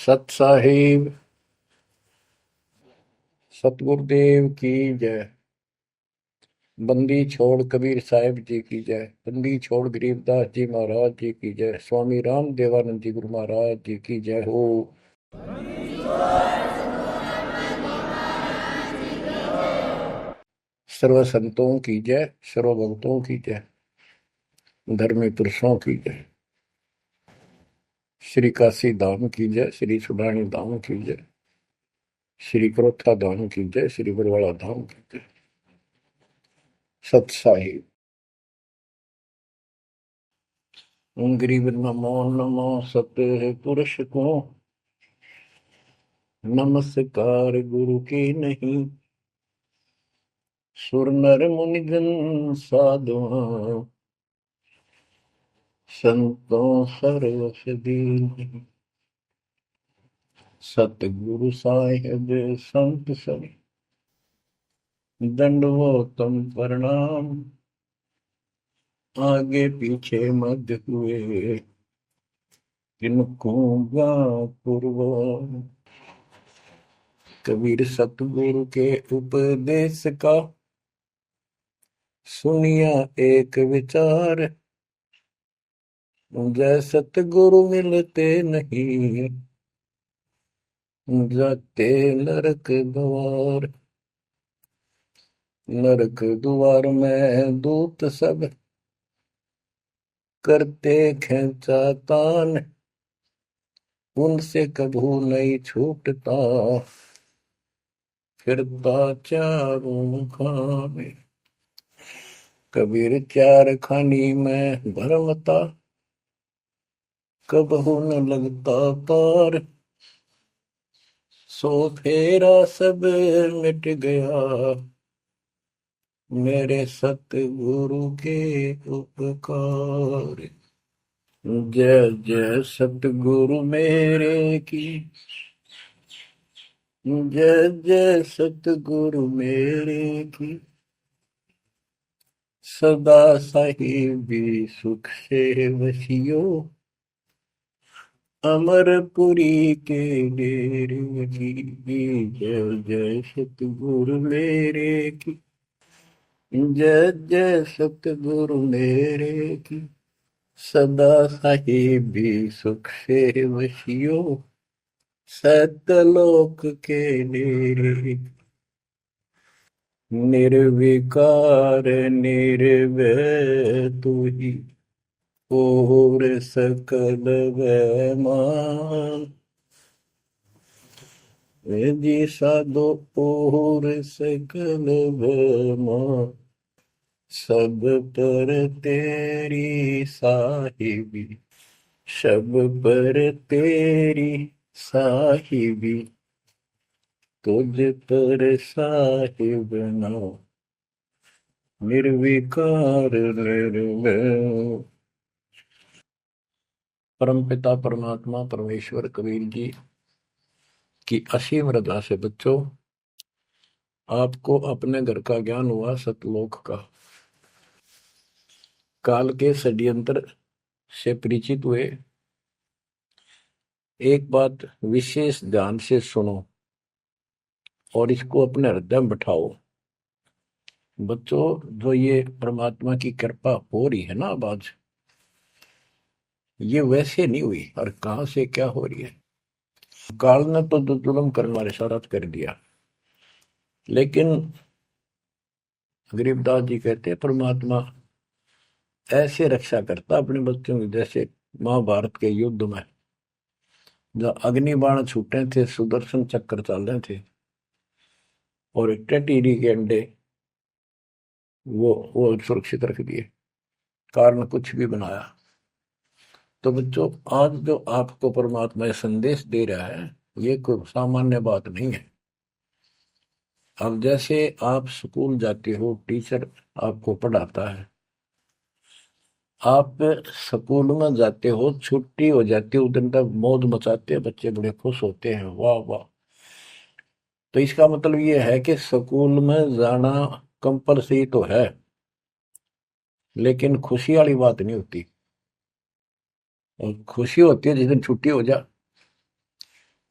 सत साहिब सतगुरुदेव की जय। बंदी छोड़ कबीर साहिब जी की जय। बंदी छोड़ गरीबदास जी महाराज जी की जय। स्वामी राम देवानंद जी गुरु महाराज जी की जय हो। सर्व संतों की जय, सर्व भक्तों की जय, धर्मी पुरुषों की जय। श्री काशी धाम की जय, श्री सुडानी धाम की जय, श्री क्रोथा धाम की जय, श्री बरवाड़ा धाम की जय। सत साहिब गरीब नमो नमो सत पुरुष को नमस्कार गुरु की नहीं। सुर नर मुनिजन साधुआ संतों सर्वस दीन। सतगुरु साहिब संत सब दंडवतम प्रणाम। आगे पीछे मध्य हुए किनको पूर्व। कबीर सतगुरु के उपदेश का सुनिया एक विचार। जय सतगुरु मिलते नहीं जाते नरक द्वार। नरक द्वार में दूत सब करते खेचा तान। उनसे कभू नहीं छूटता फिरता चारों खाने। कबीर चार खानी में भरमता कबहू न लगता पार। सो फेरा सब मिट गया मेरे सतगुरु के उपकार। जय जय सतगुरु मेरे की जय जय सतगुरु मेरे की। सदा साहिबी सुख से वसियो अमरपुरी के डेरे की। जय जय सतगुरु मेरे की जय जय सतगुरु मेरे की। सदा साहिबी सुख से वसियो सतलोक के डेरे। निर्विकार निर्भय तू ही और सकल वैमान। जी साधो और सकल वैमान। सब पर तेरी साहिबी सब पर तेरी साहिबी। तुझ पर साहिब ना निर्विकार निर्भय। परमपिता परमात्मा परमेश्वर कबीर जी की असीम रजा से बच्चों आपको अपने घर का ज्ञान हुआ सतलोक का। काल के षड्यंत्र से परिचित हुए। एक बात विशेष ध्यान से सुनो और इसको अपने हृदय में बैठाओ। बच्चों जो ये परमात्मा की कृपा हो रही है ना अब आज, ये वैसे नहीं हुई और कहां से क्या हो रही है। काल ने तो जुल्म करने वाले सारा कर दिया, लेकिन गरीबदास जी कहते हैं परमात्मा ऐसे रक्षा करता अपने बच्चों की, जैसे महाभारत के युद्ध में जब अग्निबाण छूटे थे, सुदर्शन चक्र चल रहे थे और टिड्डी के अंडे वो सुरक्षित रख दिए, कारण कुछ भी बनाया। तो बच्चों आज जो आपको परमात्मा संदेश दे रहा है ये कोई सामान्य बात नहीं है। अब जैसे आप स्कूल जाते हो, टीचर आपको पढ़ाता है, आप स्कूल में जाते हो, छुट्टी हो जाती है, उस दिन तक मौज मचाते हैं, बच्चे बड़े खुश होते हैं, वाह वाह। तो इसका मतलब ये है कि स्कूल में जाना कंपलसरी तो है, लेकिन खुशी वाली बात नहीं होती। और खुशी होती है जिस दिन छुट्टी हो जाए।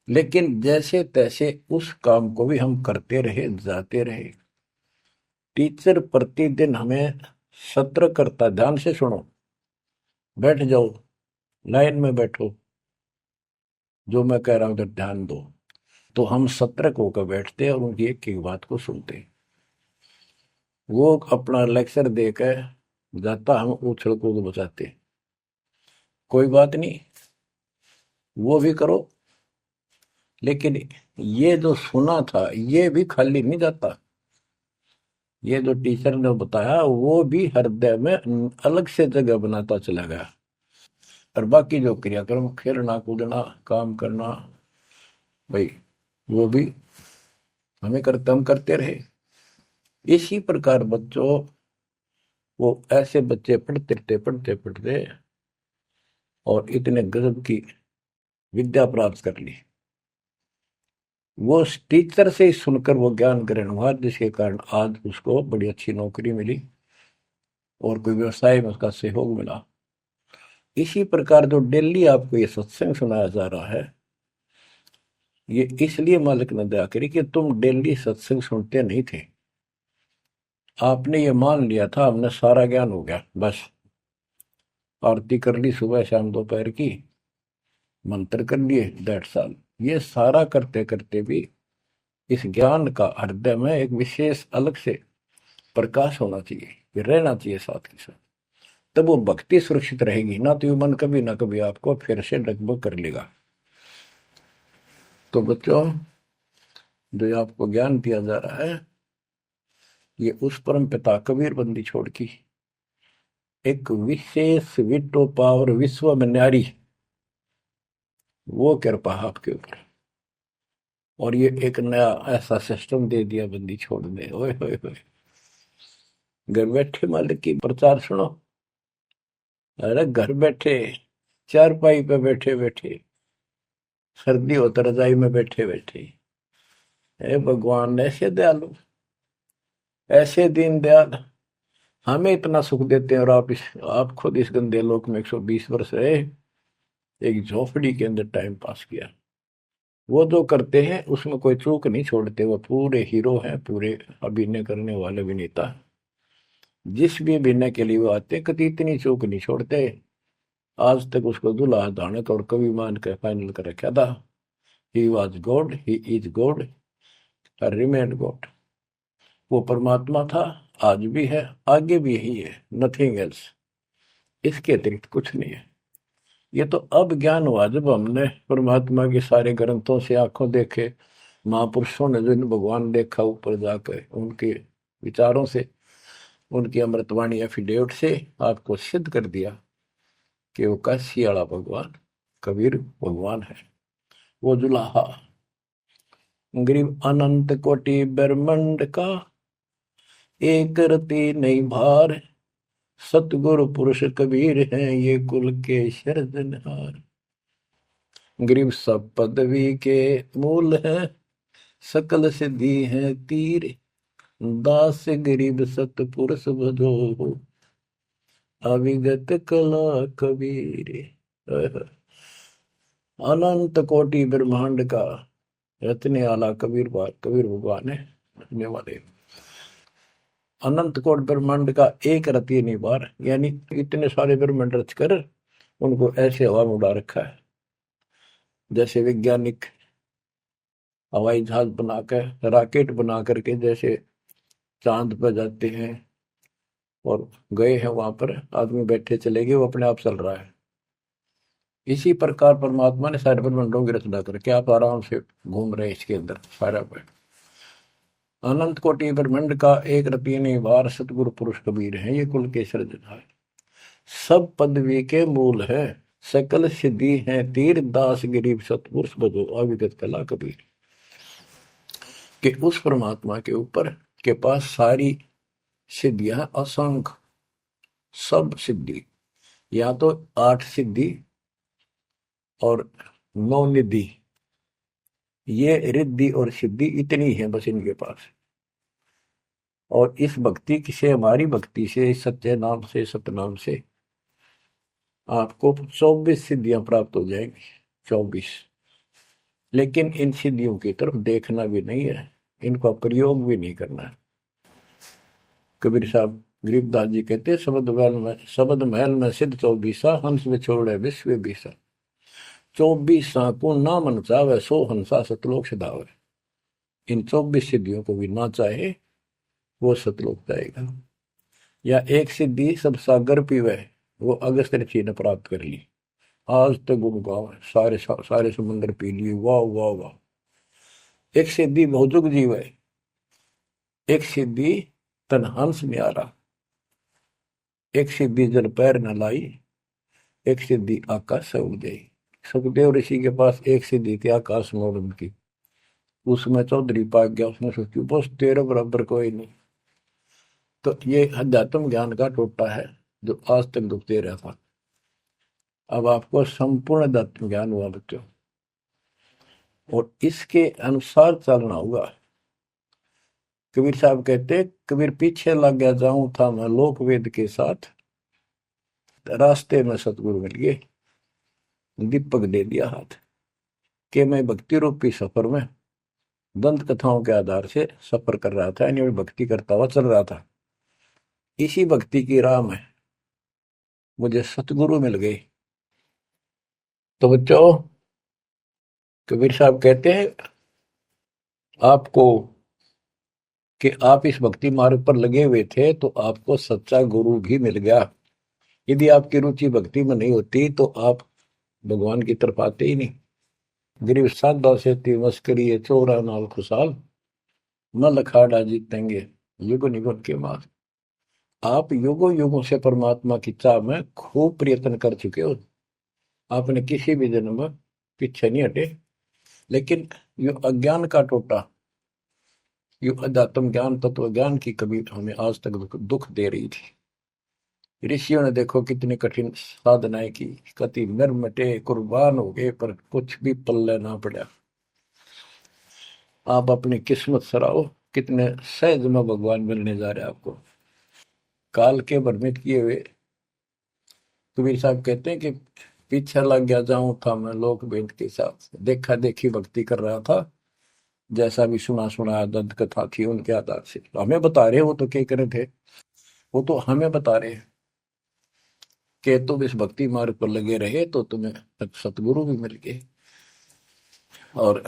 लेकिन जैसे तैसे उस काम को भी हम करते रहे, जाते रहे। टीचर प्रतिदिन हमें सत्र करता, ध्यान से सुनो, बैठ जाओ, लाइन में बैठो, जो मैं कह रहा हूं उधर ध्यान दो। तो हम सतर्क होकर बैठते और उनकी एक एक बात को सुनते। वो अपना लेक्चर देकर जाता, हम उछल कूद बचाते। कोई बात नहीं, वो भी करो, लेकिन ये जो सुना था ये भी खाली नहीं जाता। ये जो टीचर ने बताया वो भी हृदय में अलग से जगह बनाता चला गया। और बाकी जो क्रियाक्रम, खेलना कूदना, काम करना, भाई वो भी हम करते रहे। इसी प्रकार बच्चों, वो ऐसे बच्चे पढ़ते और इतने गजब की विद्या प्राप्त कर ली। वो टीचर से ही सुनकर वो ज्ञान ग्रहण हुआ, जिसके कारण आज उसको बड़ी अच्छी नौकरी मिली और कोई व्यवसाय में उसका सहयोग मिला। इसी प्रकार जो डेली आपको ये सत्संग सुनाया जा रहा है, ये इसलिए मालिक ने दया करी कि तुम डेली सत्संग सुनते नहीं थे। आपने ये मान लिया था हमने सारा ज्ञान हो गया, बस आरती कर ली सुबह शाम दोपहर की, मंत्र कर लिए, दैट साल। ये सारा करते करते भी इस ज्ञान का हृदय में एक विशेष अलग से प्रकाश होना चाहिए, ये रहना चाहिए साथ के साथ। तब वो भक्ति सुरक्षित रहेगी, ना तो ये मन कभी ना कभी आपको फिर से डगमग कर लेगा। तो बच्चों, जो आपको ज्ञान दिया जा रहा है, ये उस परम पिता कबीर बंदी छोड़ की एक विशेष विटो पावर विश्व में न्यारी, वो कृपा आपके ऊपर। और ये एक नया ऐसा सिस्टम दे दिया बंदी छोड़ने, ओए होए होए। घर बैठे मालिक की प्रचार सुनो। अरे घर बैठे, चारपाई पे बैठे बैठे, सर्दी हो तो रजाई में बैठे बैठे, हे भगवान ऐसे दयालु, ऐसे दीन दयाल, हमें इतना सुख देते हैं। और आप खुद इस गंदे लोक में 120 वर्ष रहे, एक झोपड़ी के अंदर टाइम पास किया। वो जो करते हैं उसमें कोई चूक नहीं छोड़ते, वो पूरे हीरो हैं, पूरे अभिनय करने वाले अभिनेता। जिस भी अभिनय के लिए वो आते, कभी इतनी चूक नहीं छोड़ते। आज तक उसको दुल्हा दानक और कवि मान के फाइनल कर रखा था। He was God, he is God, remain God. वो परमात्मा था, आज भी है, आगे भी यही है, नथिंग एल्स। इसके अतिरिक्त कुछ नहीं है। ये तो अब ज्ञान हुआ जब हमने परमात्मा के सारे ग्रंथों से आंखों देखे, महापुरुषों ने जो भगवान देखा ऊपर जाकर, उनके विचारों से, उनकी अमृतवाणी एफिडेविट से आपको सिद्ध कर दिया कि वो काशी वाला भगवान कबीर भगवान है। वो जुलाहा गरीब अनंत कोटि ब्रह्मंड का, एक रति नहीं भार, सतगुरु पुरुष कबीर हैं ये कुल के सिरजनहार। गरीब सब पदवी के मूल है, सकल सिद्धि है तीर, दास गरीब सतपुरुष भजो, अविगत कला कबीर। अनंत कोटि ब्रह्मांड का रत्ने आला कबीर भगवान है रखने वाले। अनंत कोट ब्रह्मांड का एक रति निवार, यानी इतने सारे ब्रह्मांड रच कर उनको ऐसे हवा में उड़ा रखा है, जैसे वैज्ञानिक हवाई जहाज बनाकर, रॉकेट बना करके जैसे चांद पर जाते हैं और गए हैं, वहां पर आदमी बैठे चले गए, वो अपने आप चल रहा है। इसी प्रकार परमात्मा ने सारे ब्रह्मांडों की रचना करके आप आराम से घूम रहे इसके अंदर सारा पर। अनंत कोटि ब्रह्मांड का एक रति निवार, सतगुरु पुरुष कबीर है ये कुल के सिरजनहार। सब पदवी के मूल है, सकल सिद्धि है तीर, दास गरीब सतपुरुष भजो, अविगत कला कबीर। कि उस परमात्मा के ऊपर के पास सारी सिद्धियां, असंख्य सब सिद्धि, या तो 8 सिद्धि और 9 निधि, ये रिद्धि और सिद्धि इतनी है बस इनके पास। और इस भक्ति से, हमारी भक्ति से, सत्य नाम से, सतनाम से आपको 24 सिद्धियां प्राप्त हो जाएंगी। 24 लेकिन इन सिद्धियों की तरफ देखना भी नहीं है, इनका प्रयोग भी नहीं करना है। कबीर साहब गरीबदास जी कहते, शब्द महल में सिद्ध चौबीसा, हंस बिछोड़े विश्व बीसा। 24 को ना मन चावे, सो हंसा सतलोक सिधावे। इन 24 सिद्धियों को भी ना चाहे वो सतलोक जाएगा। या एक सिद्धि सब सागर पीवे, वो अगस्त ऋषि ने प्राप्त कर ली। आज तक गुण गाओ, सारे समुद्र पी लिए, वाह वाह वाह। एक सिद्धि भौजुग जीव है, एक सिद्धि तन हंस न्यारा, एक सिद्धि जल पैर न लाई, एक सिद्धि आकाश से उदय। सुखदेव ऋषि के पास एक सिद्धि थी आकाश में उड़ने की, उसमें चौधरी पाक गया, उसने सोची बस तेरे बराबर कोई नहीं। तो ये अध्यात्म ज्ञान का टोटा है जो आज तक दुखते रहा था। अब आपको संपूर्ण अध्यात्म ज्ञान हुआ बच्चों, और इसके अनुसार चलना होगा। कबीर साहब कहते, कबीर पीछे लग गया जाऊं था मैं लोक वेद के साथ, रास्ते में सतगुरु मिल गए, दीपक दे दिया हाथ। कि मैं भक्ति रूपी सफर में दंत कथाओं के आधार से सफर कर रहा था, यानी भक्ति करता हुआ चल रहा था। इसी भक्ति की राह में मुझे सतगुरु मिल गए। तो बच्चों, कबीर साहब कहते हैं आपको कि आप इस भक्ति मार्ग पर लगे हुए थे तो आपको सच्चा गुरु भी मिल गया। यदि आपकी रुचि भक्ति में नहीं होती तो आप भगवान की तरफ आते ही नहीं। गरीब साधा से मस्करी है चोरा नाल खुशाल, न लखाड़ा जीतेंगे युग निगुण के मार। आप युगों युगों से परमात्मा की चाह में खूब प्रयत्न कर चुके हो, आपने किसी भी जन्म में पीछे नहीं हटे। लेकिन यो अज्ञान का टोटा, यो अध्यात्म ज्ञान तत्व ज्ञान की कभी हमें आज तक दुख दे रही थी। ऋषियों ने देखो कितनी कठिन साधनाएं की, कति नर मटे कुर्बान हो गए, पर कुछ भी पल्ले ना पड़ा। आप अपनी किस्मत सराहो, कितने सहज में भगवान मिलने जा रहे हैं आपको। काल के भ्रमित किए हुए कबीर साहब कहते हैं कि पीछे लग गया जाऊं था मैं लोक वेद के साथ, देखा देखी भक्ति कर रहा था, जैसा भी सुना सुना दंत कथा थी उनके आधार से। तो हमें बता रहे, वो तो क्या करे थे, वो तो हमें बता रहे कि तुम इस भक्ति मार्ग पर लगे रहे तो तुम्हें सतगुरु भी मिल गए। और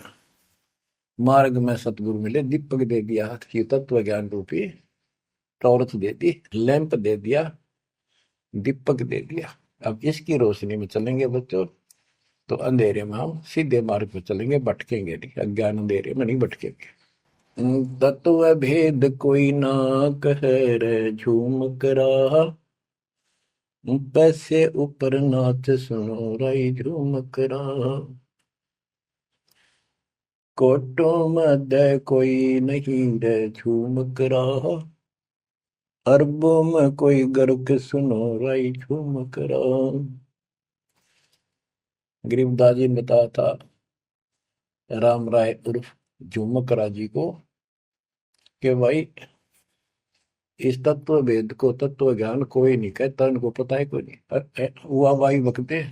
मार्ग में सतगुरु मिले, दीपक दे दिया, तत्व ज्ञान रूपी टॉर्च दे दी, लैंप दे दिया, दीपक दे दिया। अब इसकी रोशनी में चलेंगे बच्चों तो अंधेरे में हम सीधे मार्ग पर चलेंगे, भटकेंगे नहीं, अज्ञान अंधेरे में नहीं भटकेंगे। तत्व भेद कोई ना कहे रे झूम करा, पैसे ऊपर नाच सुनो राई झूम करा। कोटों मध्य कोई नहीं रे झूम करा, अरबों में कोई गर्क सुनो राई झूम करा। गरीबदास जी ने बताया था राम राय उर्फ झूमकरा जी को कि भाई इस तत्व वेद को, तत्व ज्ञान कोई नहीं कहता, उनको पता है कोई नहीं, हुआ वाई बकते,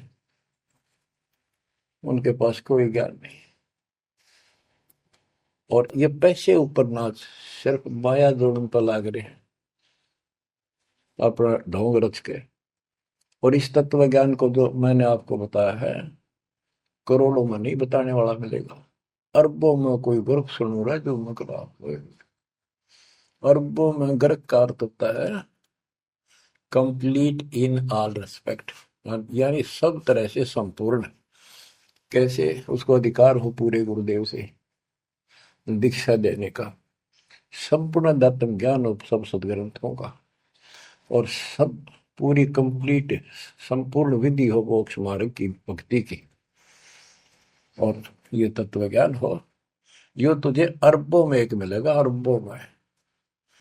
उनके पास कोई ज्ञान नहीं। और ये पैसे ऊपर नाच, सिर्फ माया जोड़न पर लाग रहे हैं अपना ढोंग रच के। और इस तत्व ज्ञान को जो मैंने आपको बताया है, करोड़ों में नहीं बताने वाला मिलेगा, अरबों में कोई गर्क सुन रहा है जो मकरा। अरबों में गर्क का अर्थ होता है कंप्लीट इन ऑल रेस्पेक्ट, यानी सब तरह से संपूर्ण। कैसे उसको अधिकार हो पूरे गुरुदेव से दीक्षा देने का, संपूर्ण अध्यात्म ज्ञान हो सब सदग्रंथों का, और सब पूरी कंप्लीट संपूर्ण विधि हो मोक्ष मार्ग की भक्ति की, और ये तत्व ज्ञान हो, यो तुझे अरबों में एक मिलेगा, अरबों में।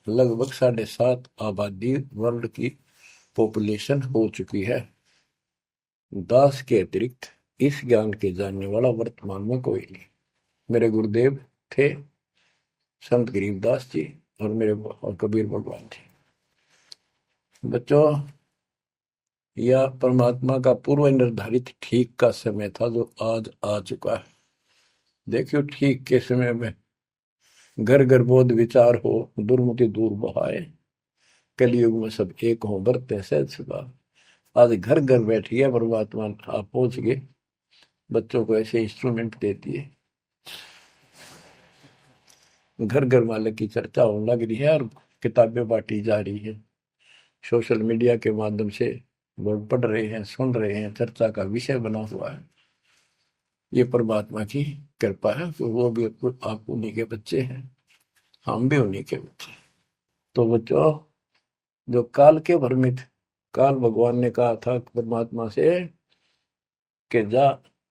लगभग 7.5 आबादी वर्ल्ड की पॉपुलेशन हो चुकी है। दास के अतिरिक्त इस ज्ञान के जानने वाला वर्तमान में कोई नहीं। मेरे गुरुदेव थे संत गरीबदास जी, और मेरे और कबीर भगवान थे। बच्चों, यह परमात्मा का पूर्व निर्धारित ठीक का समय था जो आज आ चुका है। देखियो ठीक के समय में घर घर बोध विचार हो, दुर्मति दूर बहाए, कलयुग में सब एक हो, बरते सहज सुभा। आज घर घर बैठी है परमात्मा, आप पहुंच गए, बच्चों को ऐसे इंस्ट्रूमेंट देती है, घर घर मालिक की चर्चा होने लग रही है और किताबें बांटी जा रही है, सोशल मीडिया के माध्यम से लोग पढ़ रहे हैं, सुन रहे हैं, चर्चा का विषय बना हुआ है। ये परमात्मा की कृपा है कि वो भी आप उन्हीं के बच्चे हैं, हम भी उन्हीं के बच्चे। तो बच्चों, जो काल के भ्रमित, काल भगवान ने कहा था परमात्मा से कि जा,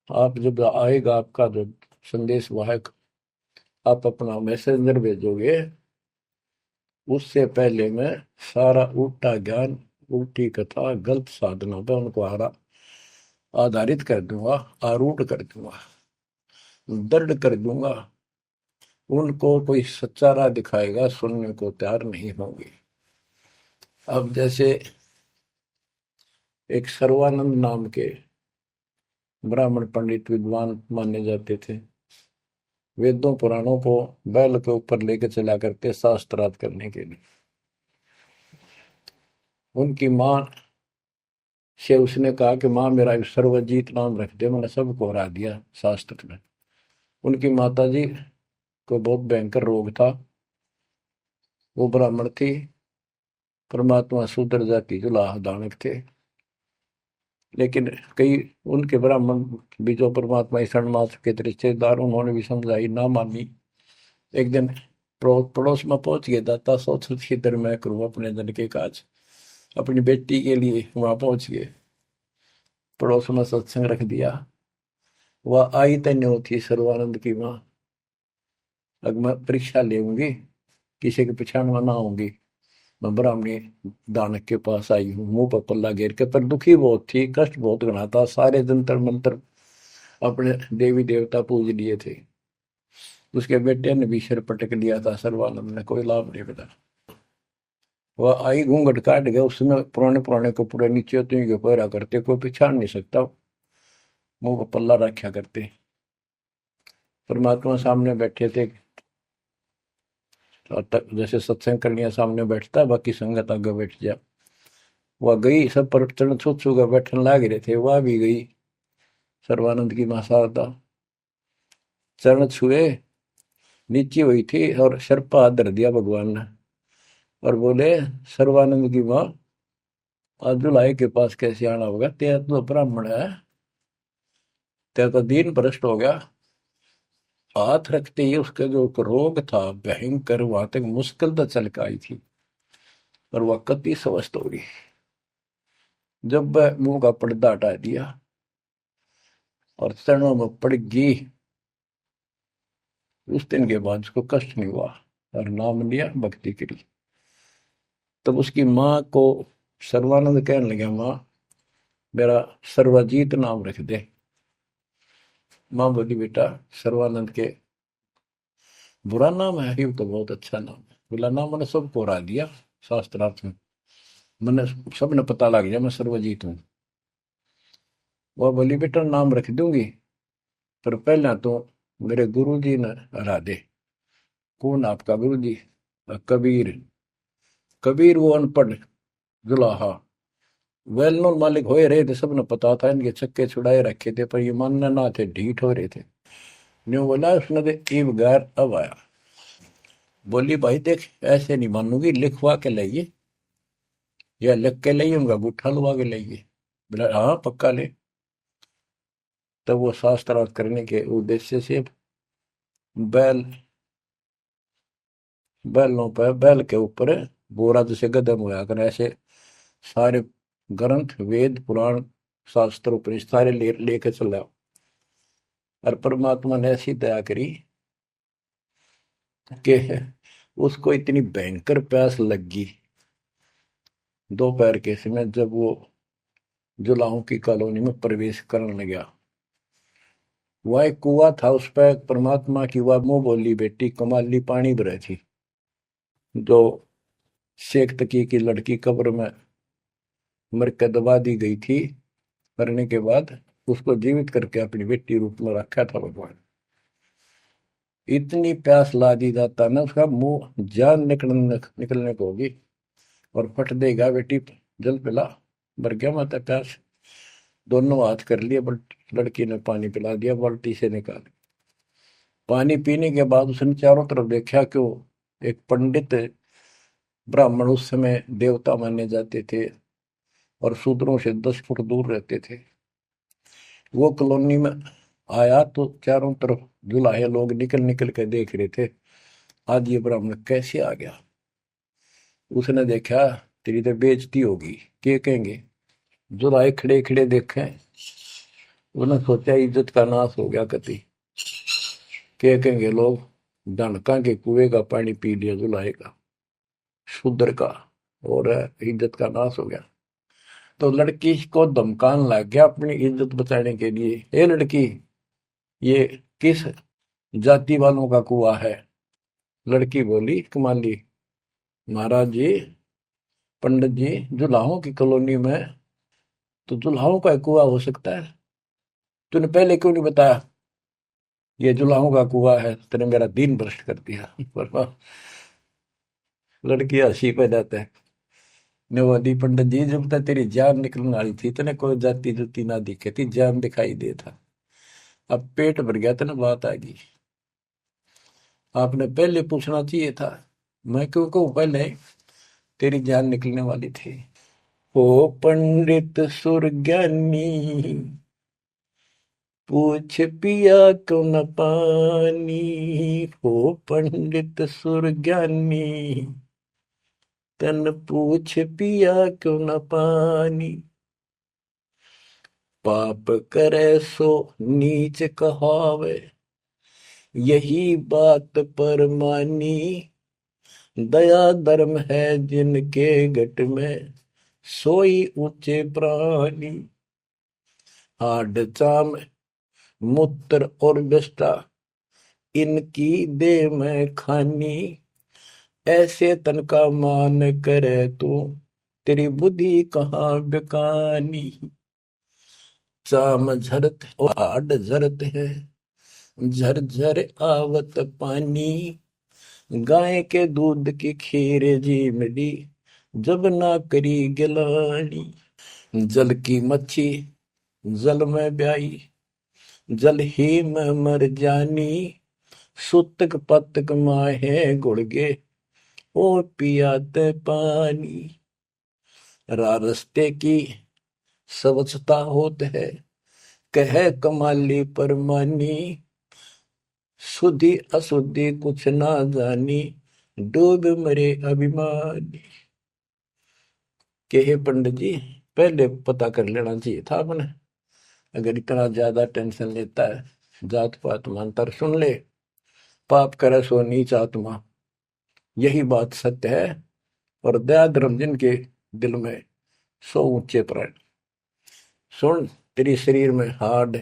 आप जब आएगा आपका जो संदेश वाहक, आप अपना मैसेंजर भेजोगे, उससे पहले मैं सारा उल्टा ज्ञान, उल्टी कथा, गलत साधना पे उनको आधारित कर दूंगा, आरूढ़ कर दूंगा, दृढ़ कर दूंगा। उनको कोई सच्चा राह दिखाएगा, सुनने को तैयार नहीं होंगे। अब जैसे एक सर्वानंद नाम के ब्राह्मण पंडित विद्वान माने जाते थे, वेदों पुराणों को बैल के ऊपर लेकर चला करते शास्त्रार्थ करने के लिए। उनकी माँ से उसने कहा कि माँ मेरा सर्वजीत नाम रख दे, मैंने सबको हरा दिया शास्त्र में। उनकी माता जी को बहुत भयंकर रोग था, वो ब्राह्मण थी, परमात्मा शूद्र जाति जुलाह दानक थे, लेकिन कई उनके ब्राह्मण भी जो परमात्मा ईश्वर मास के रिश्तेदार, उन्होंने भी समझाई, ना मानी। एक दिन पड़ोस में पहुंच गया, दाता सोच किधर मैं करूँ अपने धन के काज, अपनी बेटी के लिए वहां पहुंच गए, पड़ोस में सत्संग रख दिया। वह आई तन्य होती सर्वानंद की माँ, अब मैं परीक्षा लेंगी, किसी के पिछाड़ में ना आऊंगी, मैं ब्राह्मणी दानक के पास आई हूँ, मुंह पर पल्ला घेर के, पर दुखी बहुत थी, कष्ट बहुत घना था, सारे जंतर मंत्र अपने देवी देवता पूज लिए थे। उसके बेटे ने भी सिर पटक लिया था, सर्वानंद ने कोई लाभ नहीं मिला। वह आई, घूंघट काट गया, उसमें पुराने पुराने कपड़े नीचे तो के पैरा करते, कोई पिछाड़ नहीं सकता, मुंह पर पल्ला रखा करते। परमात्मा सामने बैठे थे, और जैसे सत्संग करने सामने बैठता, बाकी संगत आगे बैठ जा। वह गई, सब पर चरण छू छू कर बैठने लाग रहे थे, वह भी गई, सर्वानंद की मां शारदा, चरण छुए, नीचे हुई थी और सिर पर हाथ धर दिया भगवान ने, और बोले, सर्वानंद की मां, आज जुलाई के पास कैसे आना होगा, तेरा तो ब्राह्मण है, तेरा तो दीन भ्रष्ट हो गया। हाथ रखते ही उसका जो रोग था भयंकर, वहां तक मुश्किल तो चल के आई थी, और वह कति स्वस्थ हो गई। जब वह मुंह का पर्दा हटा दिया और चरणों में पड़ गई, उस दिन के बाद उसको कष्ट नहीं हुआ, और नाम लिया, भक्ति करी। तब उसकी माँ को सर्वानंद कहने लगे, माँ मेरा सर्वजीत नाम रख दे। माँ बोली, बेटा सर्वानंद के बुरा नाम है, ये तो बहुत अच्छा नाम है। बोला, नाम मैंने सबको हरा दिया शास्त्रार्थ में, मैंने सबने पता लग गया मैं सर्वजीत हूँ। वह बोली, बेटा नाम रख दूंगी, पर पहला तो मेरे गुरु जी ने हरा दे। कौन आपका गुरु जी? कबीर। कबीर वो अनपढ़ जुलाहा, वेल नोन मालिक हो रहे थे, सबने पता था, इनके छक्के छुड़ाए रखे थे, पर ये मानने ना थे, ढीठ हो रहे थे। न्यू बोला उसने, तो ईब गैर अब आया। बोली, भाई देख ऐसे नहीं मानूंगी, लिखवा के लाइए, या लिख के लाइए, उनका गुट्ठा लुआ के लाइए। बोला, हाँ पक्का ले। तब वो शास्त्रार्थ करने के उद्देश्य से बैल, बैलों पर, बैल के ऊपर बोरा जैसे गदम होया कर, ऐसे सारे ग्रंथ, वेद, पुराण, शास्त्र, उपनिषद सारे लेके चला। और परमात्मा ने ऐसी दया करी कि उसको इतनी भयंकर प्यास लगी दोपहर के समय, जब वो जुलाहों की कॉलोनी में प्रवेश करने गया। वह एक कुआ था, उस पर परमात्मा की वह मुंह बोली बेटी कमाली पानी भरे थी, जो शेख तकी की लड़की कब्र में मर के दबा दी गई थी, करने के बाद उसको जीवित करके अपनी बेटी रूप में रखा था भगवान। इतनी प्यास ला दी जाता ना, उसका मुंह जान निकलने को होगी और फट देगा, बेटी जल पिला। मर गया माता प्यास। दोनों हाथ कर लिए, लड़की ने पानी पिला दिया बाल्टी से निकाल। पानी पीने के बाद उसने चारों तरफ देखा, क्यों एक पंडित ब्राह्मण उस समय देवता माने जाते थे और शूद्रों से 10 फुट दूर रहते थे, वो कॉलोनी में आया तो चारों तरफ जुलाहे लोग निकल निकल के देख रहे थे, आज ये ब्राह्मण कैसे आ गया। उसने देखा, तेरी तो बेइज्जती होगी, क्या कहेंगे। जुलाहे खड़े खड़े देखे, उन्होंने सोचा इज्जत का नाश हो गया कति, क्या कहेंगे लोग, डनका के कुएं का पानी पी लिया जुलाहे का, शूद्र का, और इज्जत का नाश हो गया। तो लड़की को धमकाने लग गया अपनी इज्जत बचाने के लिए, ए लड़की, ये किस जाति वालों का कुआ है। लड़की बोली, कमाली, महाराज जी, पंडित जी, जुलाहों की कॉलोनी में तो जुलाहों का कुआ हो सकता है, तूने पहले क्यों नहीं बताया ये जुलाहों का कुआ है, तेने मेरा दिन भ्रष्ट कर दिया। पर लड़की हंसी पे जाता है, नवादी पंडित जी, जब तक तेरी जान निकलने वाली थी तने कोई जाति जुती ना दिखे थी, जान दिखाई दे था, अब पेट भर गया तेने बात आ गई, आपने पहले पूछना चाहिए था। मैं क्यों कहूँ पहले, तेरी जान निकलने वाली थी। ओ पंडित सुरज्ञानी, पूछ पिया क्यों न पानी, हो पंडित सुरज्ञानी, तन पूछ पिया क्यों न पानी। पाप करे सो नीच कहावे, यही बात पर मानी, दया धर्म है जिनके घट में, सोई ऊंचे प्राणी। हाड चाम मूत्र और विष्ठा, इनकी दे में खानी, ऐसे तन का मान करे तू, तेरी बुद्धि कहाँ बेकानी। चाम झरत और हाड झरत है, झरझर आवत पानी, गाय के दूध की खीर जी मिली, जब ना करी गिलानी। जल की मच्छी जल में ब्याई, जल ही में मर जानी, सुतक पतक माहे गुड़गे, ओ पियाते पानी। रास्ते की स्वच्छता होत है, कह कमाली परमानी, शुद्धि अशुद्धि कुछ ना जानी, डूब मरे अभिमानी। के पंडित जी, पहले पता कर लेना चाहिए था आपने, अगर इतना ज्यादा टेंशन लेता है, जात पात मानतर सुन ले, पाप करे सो नीच आत्मा, यही बात सत्य है, और दया धर्म जिनके दिल में, सो ऊंचे प्राण। सुन, तेरे शरीर में हाड,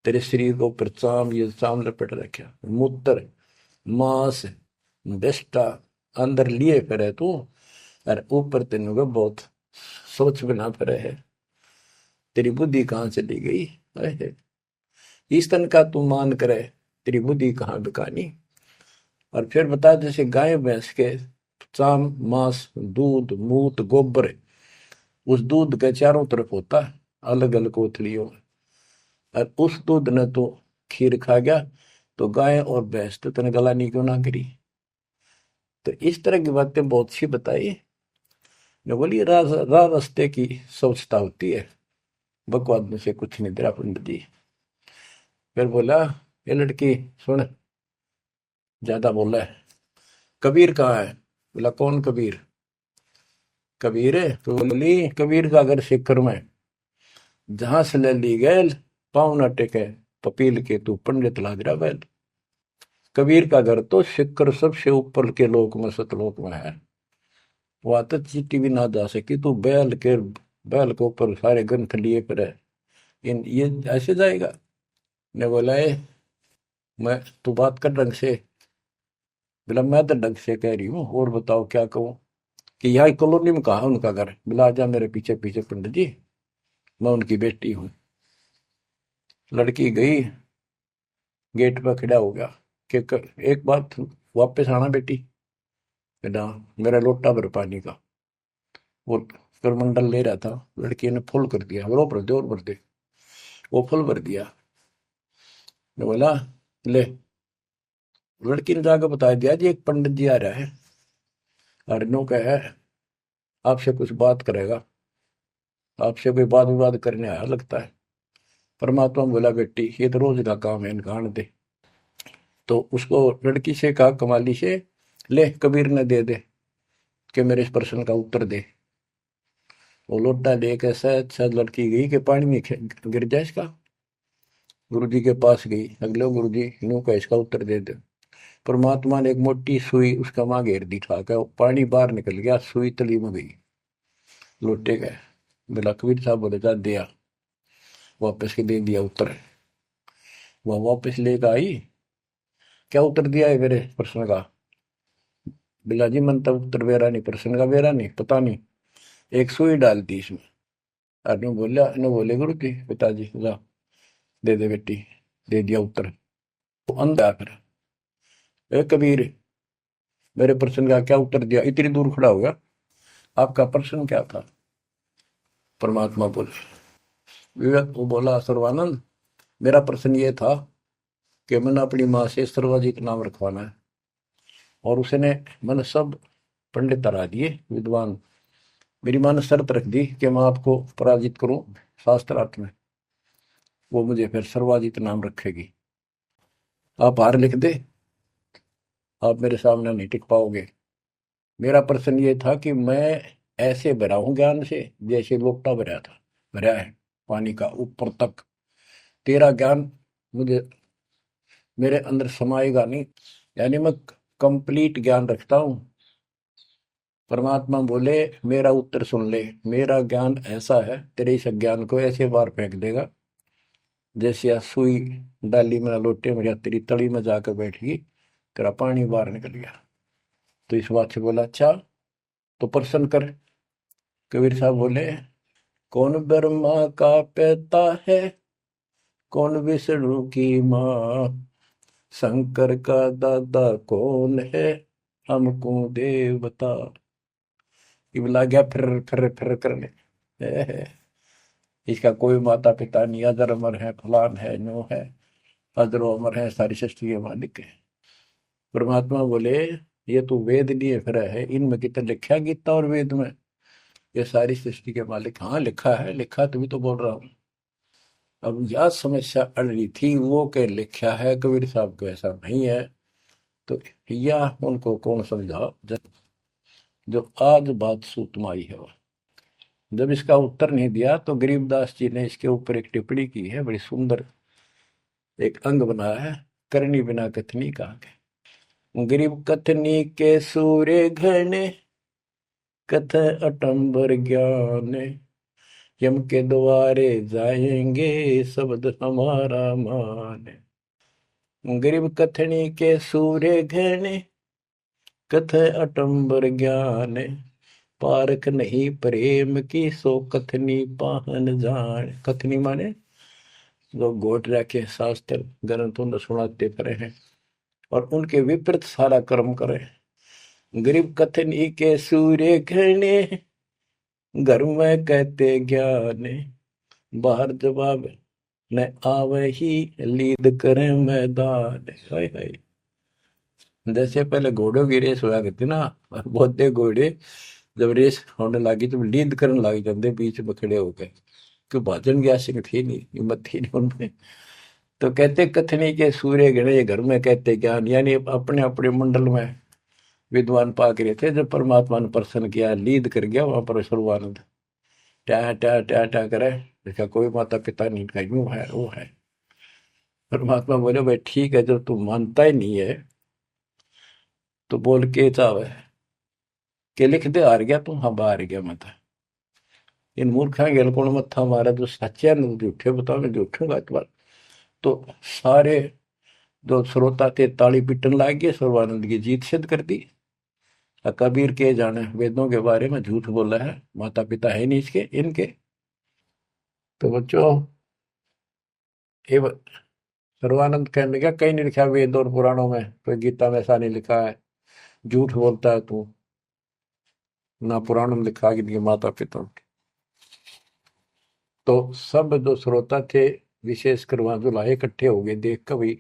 तेरे शरीर को ऊपर चाम, ये चाम लपेट रखा, मूत्र मांस विष्ठा अंदर लिए फिरे तू, और ऊपर तेन को बहुत सोच बना फिरे है, तेरी बुद्धि कहाँ चली गई है। इस तन का तू मान करे, तेरी बुद्धि कहाँ बिकानी। और फिर बता, जैसे गाय भैंस के चाम मांस दूध मूत गोबर, उस दूध के चारों तरफ होता है अलग अलग कोथलियों में, और उस दूध ने तो खीर खा गया, तो गाय और भैंस तो तेने गलानी क्यों ना करी। तो इस तरह की बातें बहुत सी बताई ने, बोली राह रास्ते की स्वच्छता होती है, बकवाद में से कुछ नहीं तेरा पंडित जी। फिर बोला, ये लड़की सुन, ज्यादा बोला है, कबीर कहाँ है। बोला, कौन कबीर। कबीर है तो बोली, कबीर का घर सिक्कर में, जहां से ले ली गैल, पाँव न टेके पपील के, तू पंडित लाग रहा बैल। कबीर का घर तो सिक्कर सबसे ऊपर के लोक में, सतलोक में है, वहां तक चीटी भी ना जा सकी, तू बैल के ऊपर सारे ग्रंथ लिए फिर है, इन ये ऐसे जाएगा। ने बोला, मैं, तू बात कर ढंग से। बोला, मैं तो ढंग से कह रही हूँ, और बताओ क्या कहूँ। कि यहाँ कॉलोनी में कहा उनका घर। बोला, आजा मेरे पीछे पीछे पंडित जी, मैं उनकी बेटी हूँ। लड़की गई, गेट पर खड़ा हो गया, कि एक बात वापस आना बेटी, बेटा मेरा लोटा भर पानी का। वो करमंडल ले रहा था, लड़की ने फुल कर दिया, और भर दे और भर दे। वो फुल भर दिया। ने बोला ले। लड़की ने जाकर बता दिया जी एक पंडित जी आ रहा है, अर्नो का है, आपसे कुछ बात करेगा, आपसे कोई वाद विवाद करने आया लगता है। परमात्मा बोला बेटी ये तो रोज का काम है, इनका आने दे। तो उसको लड़की से कहा कमाली से, ले कबीर ने दे दे कि मेरे इस प्रश्न का उत्तर दे। वो लोटा लेकर शायद शायद लड़की गई कि पानी में गिर जाए इसका। गुरु जी के पास गई, अगले गुरु जी नू का इसका उत्तर दे दे। परमात्मा ने एक मोटी सुई उसका माँ घेर दी था, क्या पानी बाहर निकल गया, सुई तली में गई। लोटे गए। बोला कबीर साहब बोले जा दिया, वापस के दे दिया उत्तर। वह वापस लेकर आई, क्या उत्तर दिया है मेरे प्रश्न का। बिला जी मन तब उत्तर बेरा नहीं, प्रश्न का बेरा नहीं, पता नहीं, एक सुई डाल दी इसमें। अनु बोला, अनु बोले गुरु जी पिताजी जा दे दे बेटी, दे दिया उत्तर। वो अंधा फिर, ए कबीर मेरे प्रश्न का क्या उत्तर दिया, इतनी दूर खड़ा हो गया, आपका प्रश्न क्या था। परमात्मा बोले, विवेक वो बोला सर्वानंद मेरा प्रश्न ये था कि मैंने अपनी माँ से सर्वाजित नाम रखवाना है, और उसने मैंने सब पंडित हरा दिए विद्वान। मेरी माँ ने शर्त रख दी कि मैं आपको पराजित करूं शास्त्रार्थ में, वो मुझे फिर सर्वाजित नाम रखेगी। आप हार लिख दे, आप मेरे सामने नहीं टिक पाओगे। मेरा प्रश्न ये था कि मैं ऐसे भरा हूं ज्ञान से जैसे लोटा भरा था, भरा है पानी का ऊपर तक। तेरा ज्ञान मुझे मेरे अंदर समाएगा नहीं, यानी मैं कंप्लीट ज्ञान रखता हूं। परमात्मा बोले मेरा उत्तर सुन ले, मेरा ज्ञान ऐसा है तेरे इस ज्ञान को ऐसे बार फेंक देगा जैसे या सुई डाली में लोटे में या तेरी तली में जाकर बैठ गई, तेरा पानी बाहर निकल गया। तो इस बात से बोला अच्छा तो प्रश्न कर। कबीर साहब बोले कौन ब्रह्मा का पिता है, कौन विष्णु की माँ, शंकर का दादा कौन है, हमको देव बता। ये लग गया फिर करने, इसका कोई माता पिता नहीं, अजर अमर है, फलान है, नो है, अजरो अमर है, सारी सृष्टि के मालिक है। परमात्मा बोले ये तो वेद लिए फिर है, इनमें कितना लिखा गीता और वेद में ये सारी सृष्टि के मालिक। हाँ लिखा है, लिखा तभी तो बोल रहा हूँ। अब यह समस्या अड़ रही थी वो के लिखा है कबीर साहब को ऐसा नहीं है, तो यह उनको कौन समझा जो आज बात सूत में आई है। जब इसका उत्तर नहीं दिया तो गरीबदास जी ने इसके ऊपर एक टिप्पणी की है, बड़ी सुंदर एक अंग बनाया है, करनी बिना कथनी कहा के। गरीब कथनी के सूर्य घने, कथ अटंबर ज्ञान, यम के द्वारे जाएंगे शब्द हमारा मान। गरीब कथनी के सूर्य घने, कथ अटंबर ज्ञान, पारख नहीं प्रेम की सो कथनी पाहन जान। कथनी माने जो घोट रखे शास्त्र ग्रंथ उन्हें सुनाते पड़े हैं और उनके विपरीत सारा कर्म करे। गरीब कथनी के सूर्य घने, घर में कहते ज्ञान, बाहर जवाब न आवे ही लीद करे मैदान। हाय हाय, जैसे पहले घोड़ों की रेस हुआ करती ना, बहुत घोड़े जब रेस होने लगी तो लीद करने लग जाते बीच में खड़े होकर, क्यों भाजन की आशिक थी नहीं, हिम्मत थी नहीं उनमें। तो कहते कथनी के सूर्य गणे घर में कहते ज्ञान, यानी अपने अपने मंडल में विद्वान पाक रहे थे। जब परमात्मा ने प्रसन्न किया, लीद कर गया वहां पर सर्वानंद, ट्या ट्या ट्या ट्या करे, देखा कोई माता पिता नहीं, का यूं है वो है। परमात्मा बोले भाई ठीक है, जब तू मानता ही नहीं है तो बोल के चाहे के लिख दे, हार गया तू, हाँ हार गया मैं तो। इन मूर्खा गेल कौन मत्था मारा, जो सच्चे न झूठे बताओ, मैं झूठूंगा इस बार। तो सारे जो श्रोता थे ताली पीटन लाग गए, सर्वानंद की जीत सिद्ध कर दी। कबीर के जाने वेदों के बारे में झूठ बोला है, माता पिता है नहीं इसके इनके। तो बच्चों ये सर्वानंद कहने लगा कहीं नहीं लिखा वेद और पुराणों में, कोई गीता में ऐसा नहीं लिखा है, झूठ बोलता है तू, ना पुराण में लिखा कि माता पिता। तो सब जो श्रोता थे, विशेषकर वहां जो लाए इकट्ठे हो गए, देख कर भाई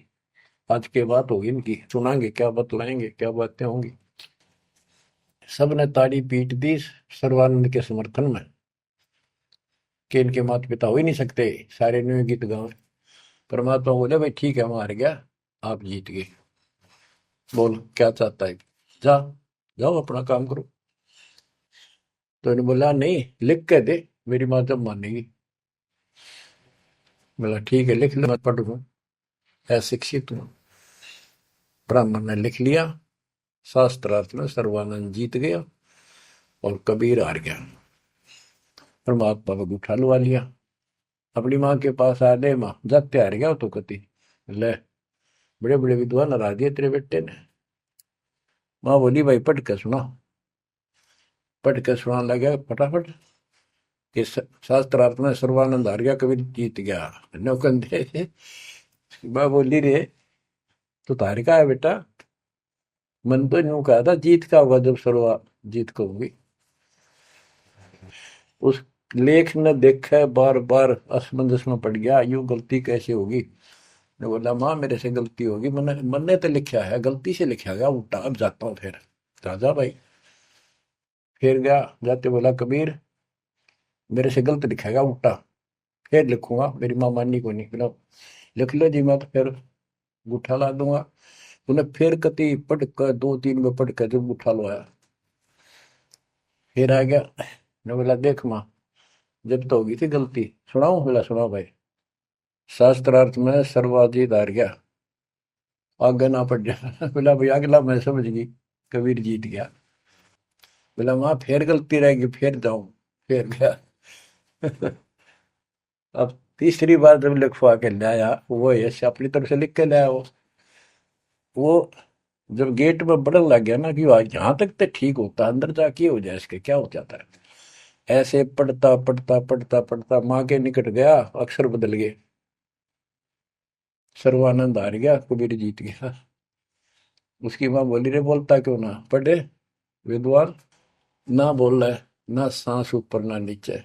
आज के बात होगी इनकी, सुनाएंगे क्या बतलाएंगे, क्या बातें होंगी। सब ने ताड़ी पीट दी सर्वानंद के समर्थन में कि इनके माता पिता हो ही नहीं सकते, सारे न्यू गीत गावे। परमात्मा बोले भाई ठीक है, हम हार गया, आप जीत गए, बोल क्या चाहता है, जा, जाओ अपना काम करो। तो इन्होंने बोला नहीं, लिख के दे, मेरी माँ जब मानेगी। बोला ठीक है, लिख ले, मैं पढ़ लूँ, अशिक्षित हूँ। ब्राह्मण ने लिख लिया, शास्त्रार्थ में सर्वानंद जीत गया और कबीर हार गया। परमात्मा को उठा लुआ लिया, अपनी माँ के पास आ गए, माँ जाते हार गया तो कति, ले बड़े बड़े विद्वान हरा दिए तेरे बेटे ने। माँ बोली भाई पढ़ के सुना, पढ़ के सुना लगा फटाफट कि शास्त्रार्थ में सर्वानंद हार गया, कबीर जीत गया। नौकंदे माँ बोली रे तो तार का है बेटा, मन तो यूं कहा था जीत का होगा जब सर्वा जीत को होगी। उस लेख ने देखा, बार बार असमंजस में पड़ गया, यूं गलती कैसे होगी। ने बोला माँ मेरे से गलती होगी, मैंने मैंने तो लिखा है, गलती से लिखा गया उल्टा, अब जाता हूँ फिर। राजा भाई फिर गया, जाते बोला कबीर मेरे से गलत लिखेगा उल्टा, फिर लिखूंगा, मेरी माँ माननी को नहीं। बोला लिख लो जी, मैं तो फिर गुठा ला दूंगा। उन्हें फिर कति पढ़ कर, दो तीन में पढ़ कर जब उठा लो आया, फिर आ गया। ने बोला देख माँ, जब तो होगी थी गलती, सुनाऊ। बोला सुनाओ भाई। शास्त्रार्थ में सर्वाजीत हार गया, आगे ना पड़ जा। बोला भाई अगला मैं समझ गई, कबीर जीत गया। बोला माँ फिर गलती रहेगी, फिर जाऊं, फिर गया। अब तीसरी बार जब लिखवा के लाया, वो यश अपनी तरफ से लिख के लाया, वो जब गेट में बढ़न लग गया ना कि यहाँ तक तो ठीक होता, अंदर जाके हो जाए इसके क्या हो जाता है। ऐसे पढ़ता पढ़ता पढ़ता पढ़ता माँ के निकट गया, अक्षर बदल गए, सर्वानंद हार गया, कबीर जीत गया। उसकी माँ बोली रे बोलता क्यों ना, पढ़े विद्वान, ना बोल रहा है, ना सांस ऊपर ना नीचे।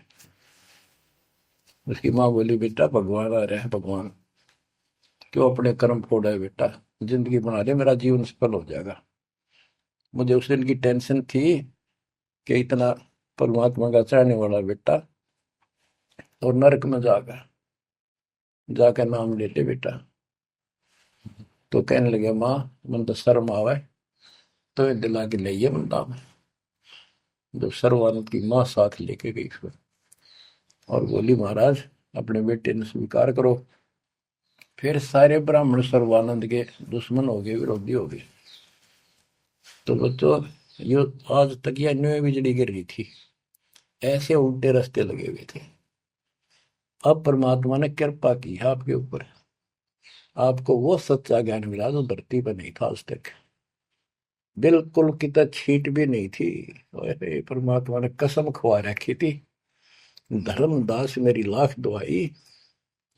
उसकी माँ बोली बेटा भगवान आ रहे हैं, भगवान क्यों अपने कर्म फोड़ा है बेटा, जिंदगी बना दे, मेरा जीवन सफल हो जाएगा। मुझे उस दिन की टेंशन थी कि इतना परमात्मा का चाहने वाला बेटा और नरक में जाकर जाकर नाम ले ले बेटा। तो कहने लगे माँ मन तो शर्म आवे, तो दिला के ले बंदा में। जब सर्वानंद की माँ साथ लेके गई फिर, और बोली महाराज अपने बेटे ने स्वीकार करो। फिर सारे ब्राह्मण सर्वानंद के दुश्मन हो गए, विरोधी हो गए। तो बच्चों ये आज तक यह न्यू बिजली गिर रही थी, ऐसे उल्टे रास्ते लगे हुए थे। अब परमात्मा ने कृपा की है आपके ऊपर, आपको वो सच्चा ज्ञान मिला जो धरती पर नहीं था आज तक, बिल्कुल कितना छीट भी नहीं थी। ओए परमात्मा ने कसम खवा रखी थी, धर्मदास मेरी लाख दुआई,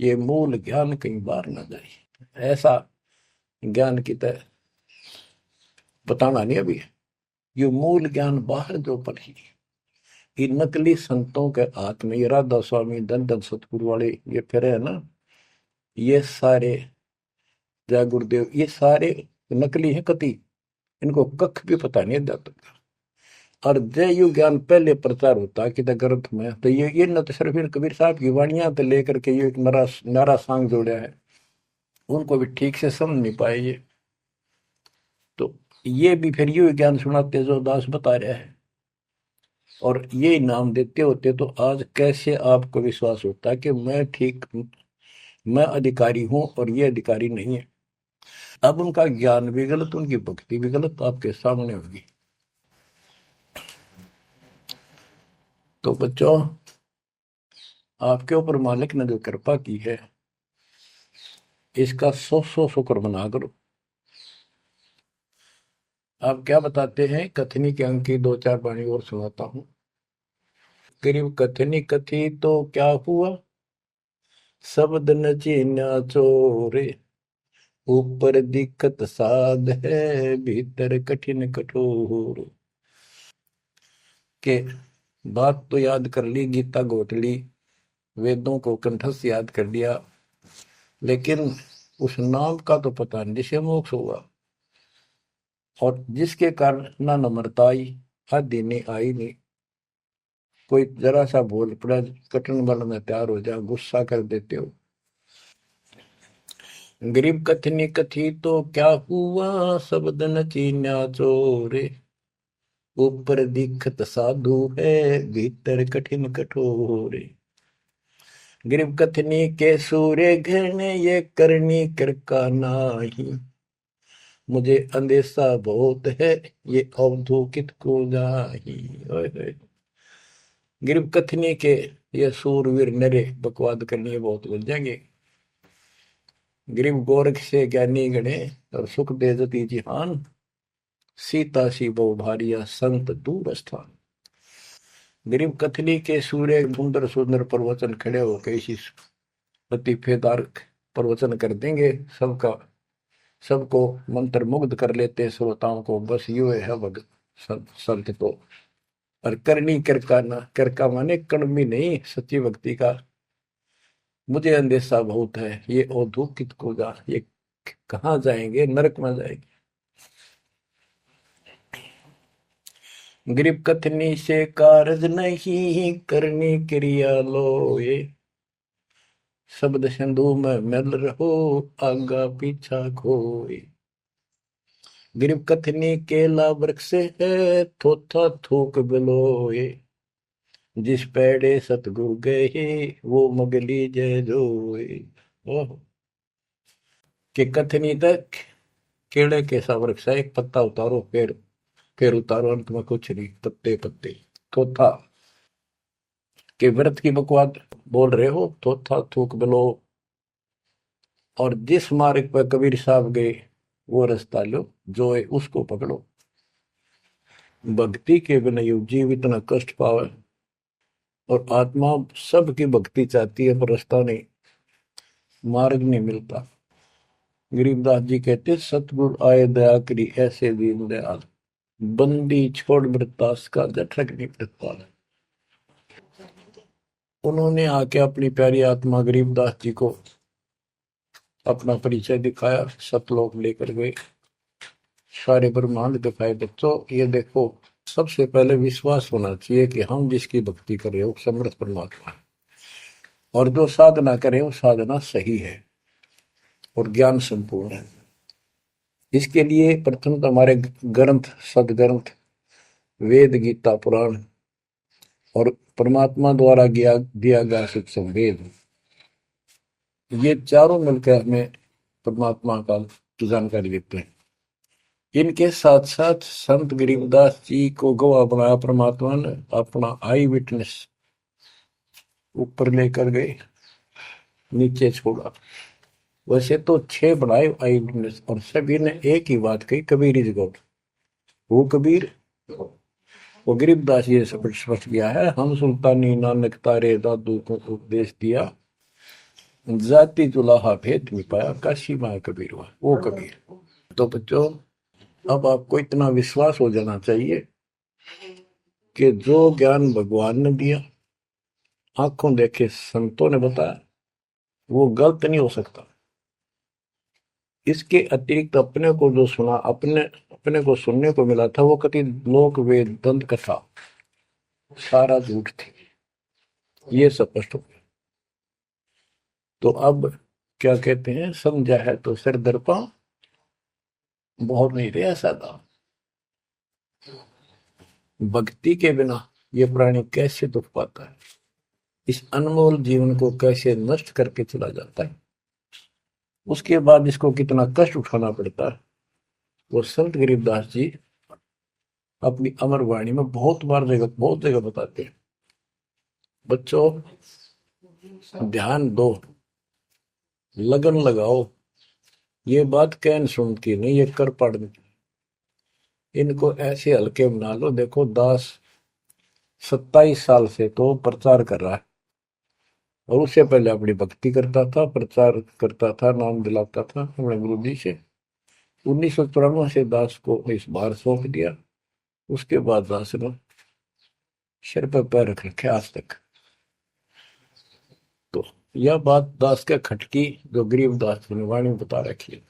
ये मूल ज्ञान कहीं बार न जाए। ऐसा ज्ञान की तरह बताना नहीं अभी, ये मूल ज्ञान बाहर जो पढ़ी, ये नकली संतों के हाथ में, ये राधा स्वामी धन धन सतगुरु वाले ये फिर है ना, ये सारे जय गुरुदेव, ये सारे नकली हैं कति, इनको कख भी पता नहीं अध्यात्म का। और जय यु ज्ञान पहले प्रचार होता कि ग्रंथ में, तो ये न तो सिर्फ इन कबीर साहब की वाणियां तो लेकर के ये एक नारा नारा सांग जोड़ा है, उनको भी ठीक से समझ नहीं पाए ये। तो ये भी फिर यू ज्ञान सुनाते जो दास बता रहा है, और ये नाम देते होते, तो आज कैसे आपको विश्वास होता है कि मैं ठीक, मैं अधिकारी हूं और ये अधिकारी नहीं है। अब उनका ज्ञान भी गलत, उनकी भक्ति भी गलत आपके सामने होगी। तो बच्चों आपके ऊपर मालिक ने जो कृपा की है, इसका सौ सौ शुक्र मना करो। आप क्या बताते हैं, कथनी के अंक की दो चार वाणी और सुनाता हूं। गरीब कथनी कथी तो क्या हुआ, शब्द न चीन्या चोरे, ऊपर दिक्कत साध है, भीतर कठिन कठोर। के बात तो याद कर ली, गीता घोट ली, वेदों को कंठस्थ याद कर लिया, लेकिन उस नाम का तो पता नहीं जिसे मोक्ष होगा, और जिसके कारण ना नम्रता आई, आदि नहीं आई नहीं। कोई जरा सा बोल पड़ा, कटन बल में तैयार हो जा, गुस्सा कर देते हो। गरीब कथनी कथी तो क्या हुआ, शब्द न चीन्या चोरे। ऊपर दिखत साधु है, भीतर कठिन कठोरे। गरीब कथनी के सूर्य घने, ये करनी कर का नाही। मुझे अंदेशा बहुत है, ये अवधूकित को जाही। ओए होए। गरीब कथनी के ये सूरवीर नरे बकवाद करनी है, बहुत बन जाएंगे। गरीब गोरख से ज्ञानी गणे, और सुख दे जती जिहान। सीता सी बहु भारिया, संत दूर स्थान। गरीब कथनी के सूर्य सुंदर सुंदर प्रवचन खड़े हो कैसी लतीफेदार प्रवचन कर देंगे, सबका सबको मंत्र मुग्ध कर लेते श्रोताओं को। बस यू है भगत संत तो। और करनी करका ना, करका माने कड़मी नहीं, सच्ची भक्ति का। मुझे अंदेशा बहुत है, ये औधुकित को जा, ये कहाँ जाएंगे, नरक में जाएंगे। गरीब कथनी से कारज नहीं, करनी क्रिया लो ये। शब्द सिंधु में मिल रहो, आगा पीछा खोए। गरीब कथनी केला वृक्ष है, थोथा थूक बिलोए। जिस पेड़े सतगुरु गए, वो मगली जय जोए। ओह, कि कथनी तक केड़े के सा वृक्ष है, एक पत्ता उतारो, फिर उतारो, अंत में कुछ नहीं, पत्ते पत्ते। थोथा के व्रत की बकवाद बोल रहे हो, थोथा थूक बिलो। और जिस मार्ग पर कबीर साहब गए, वो रास्ता लो, जो है उसको पकड़ो। भक्ति के बिना यू जीव इतना कष्ट पावे, और आत्मा सबकी भक्ति चाहती है, पर रास्ता नहीं, मार्ग नहीं मिलता। गरीबदास जी कहते, सतगुरु आए दया करी, ऐसे दीन दयाल। बंदी छोड़ वृत्तास का, जठरक नहीं प्रतिपाल। उन्होंने आके अपनी प्यारी आत्मा गरीबदास जी को अपना परिचय दिखाया, सतलोक लेकर गए, सारे ब्रह्मांड दिखाए। बच्चों ये देखो, सबसे पहले विश्वास होना चाहिए कि हम जिसकी भक्ति कर रहे हो समर्थ परमात्मा है, और जो साधना करें वो साधना सही है और ज्ञान संपूर्ण है। इसके लिए प्रथम तो हमारे ग्रंथ, सदग्रंथ, वेद, गीता, पुराण और परमात्मा द्वारा दिया गया शिक्षण वेद, ये चारों मिलकर हमें परमात्मा का जानकारी देते हैं। इनके साथ साथ संत गरीबदास जी को गवाह बनाया परमात्मा ने, अपना आई विटनेस ऊपर लेकर गए, नीचे छोड़ा। वैसे तो 6 बनाए आई विटनेस, और सभी ने एक ही बात कही, कबीर इज गॉड। वो कबीर, वो गरीबदास ये स्पष्ट किया है, हम सुल्तानी नानक तारे दादू को उपदेश दिया, जाति जुलाहा भेद मिटाया, काशी माँ कबीर हुआ, वो कबीर। तो बच्चों, अब आपको इतना विश्वास हो जाना चाहिए कि जो ज्ञान भगवान ने दिया, आंखों देखे संतों ने बताया, वो गलत नहीं हो सकता। इसके अतिरिक्त अपने को जो सुना, अपने अपने को सुनने को मिला था, वो कति लोक वेद दंत कथा सारा झूठ थी, ये स्पष्ट हो गया। तो अब क्या कहते हैं, समझा है तो सिर दर्पा, बहुत नहीं रहा सादा। भक्ति के बिना ये प्राणी कैसे दुख पाता है, इस अनमोल जीवन को कैसे नष्ट करके चला जाता है, उसके बाद इसको कितना कष्ट उठाना पड़ता है, वो संत गरीबदास जी अपनी अमर वाणी में बहुत जगह बताते हैं। बच्चों ध्यान दो, लगन लगाओ, ये बात कैन सुन की नहीं, ये कर पढ़ने की। इनको ऐसे हल्के बना लो। देखो दास 27 साल से तो प्रचार कर रहा है, और उससे पहले अपनी भक्ति करता था, प्रचार करता था, नाम दिलाता था अपने गुरु जी से। 1994 से दास को इस बार सौंप दिया। उसके बाद दास ने सिर पर पैर रख रखे आज तक। तो यह बात दास के खटकी जो गरीब दास की वाणी बता रखी है।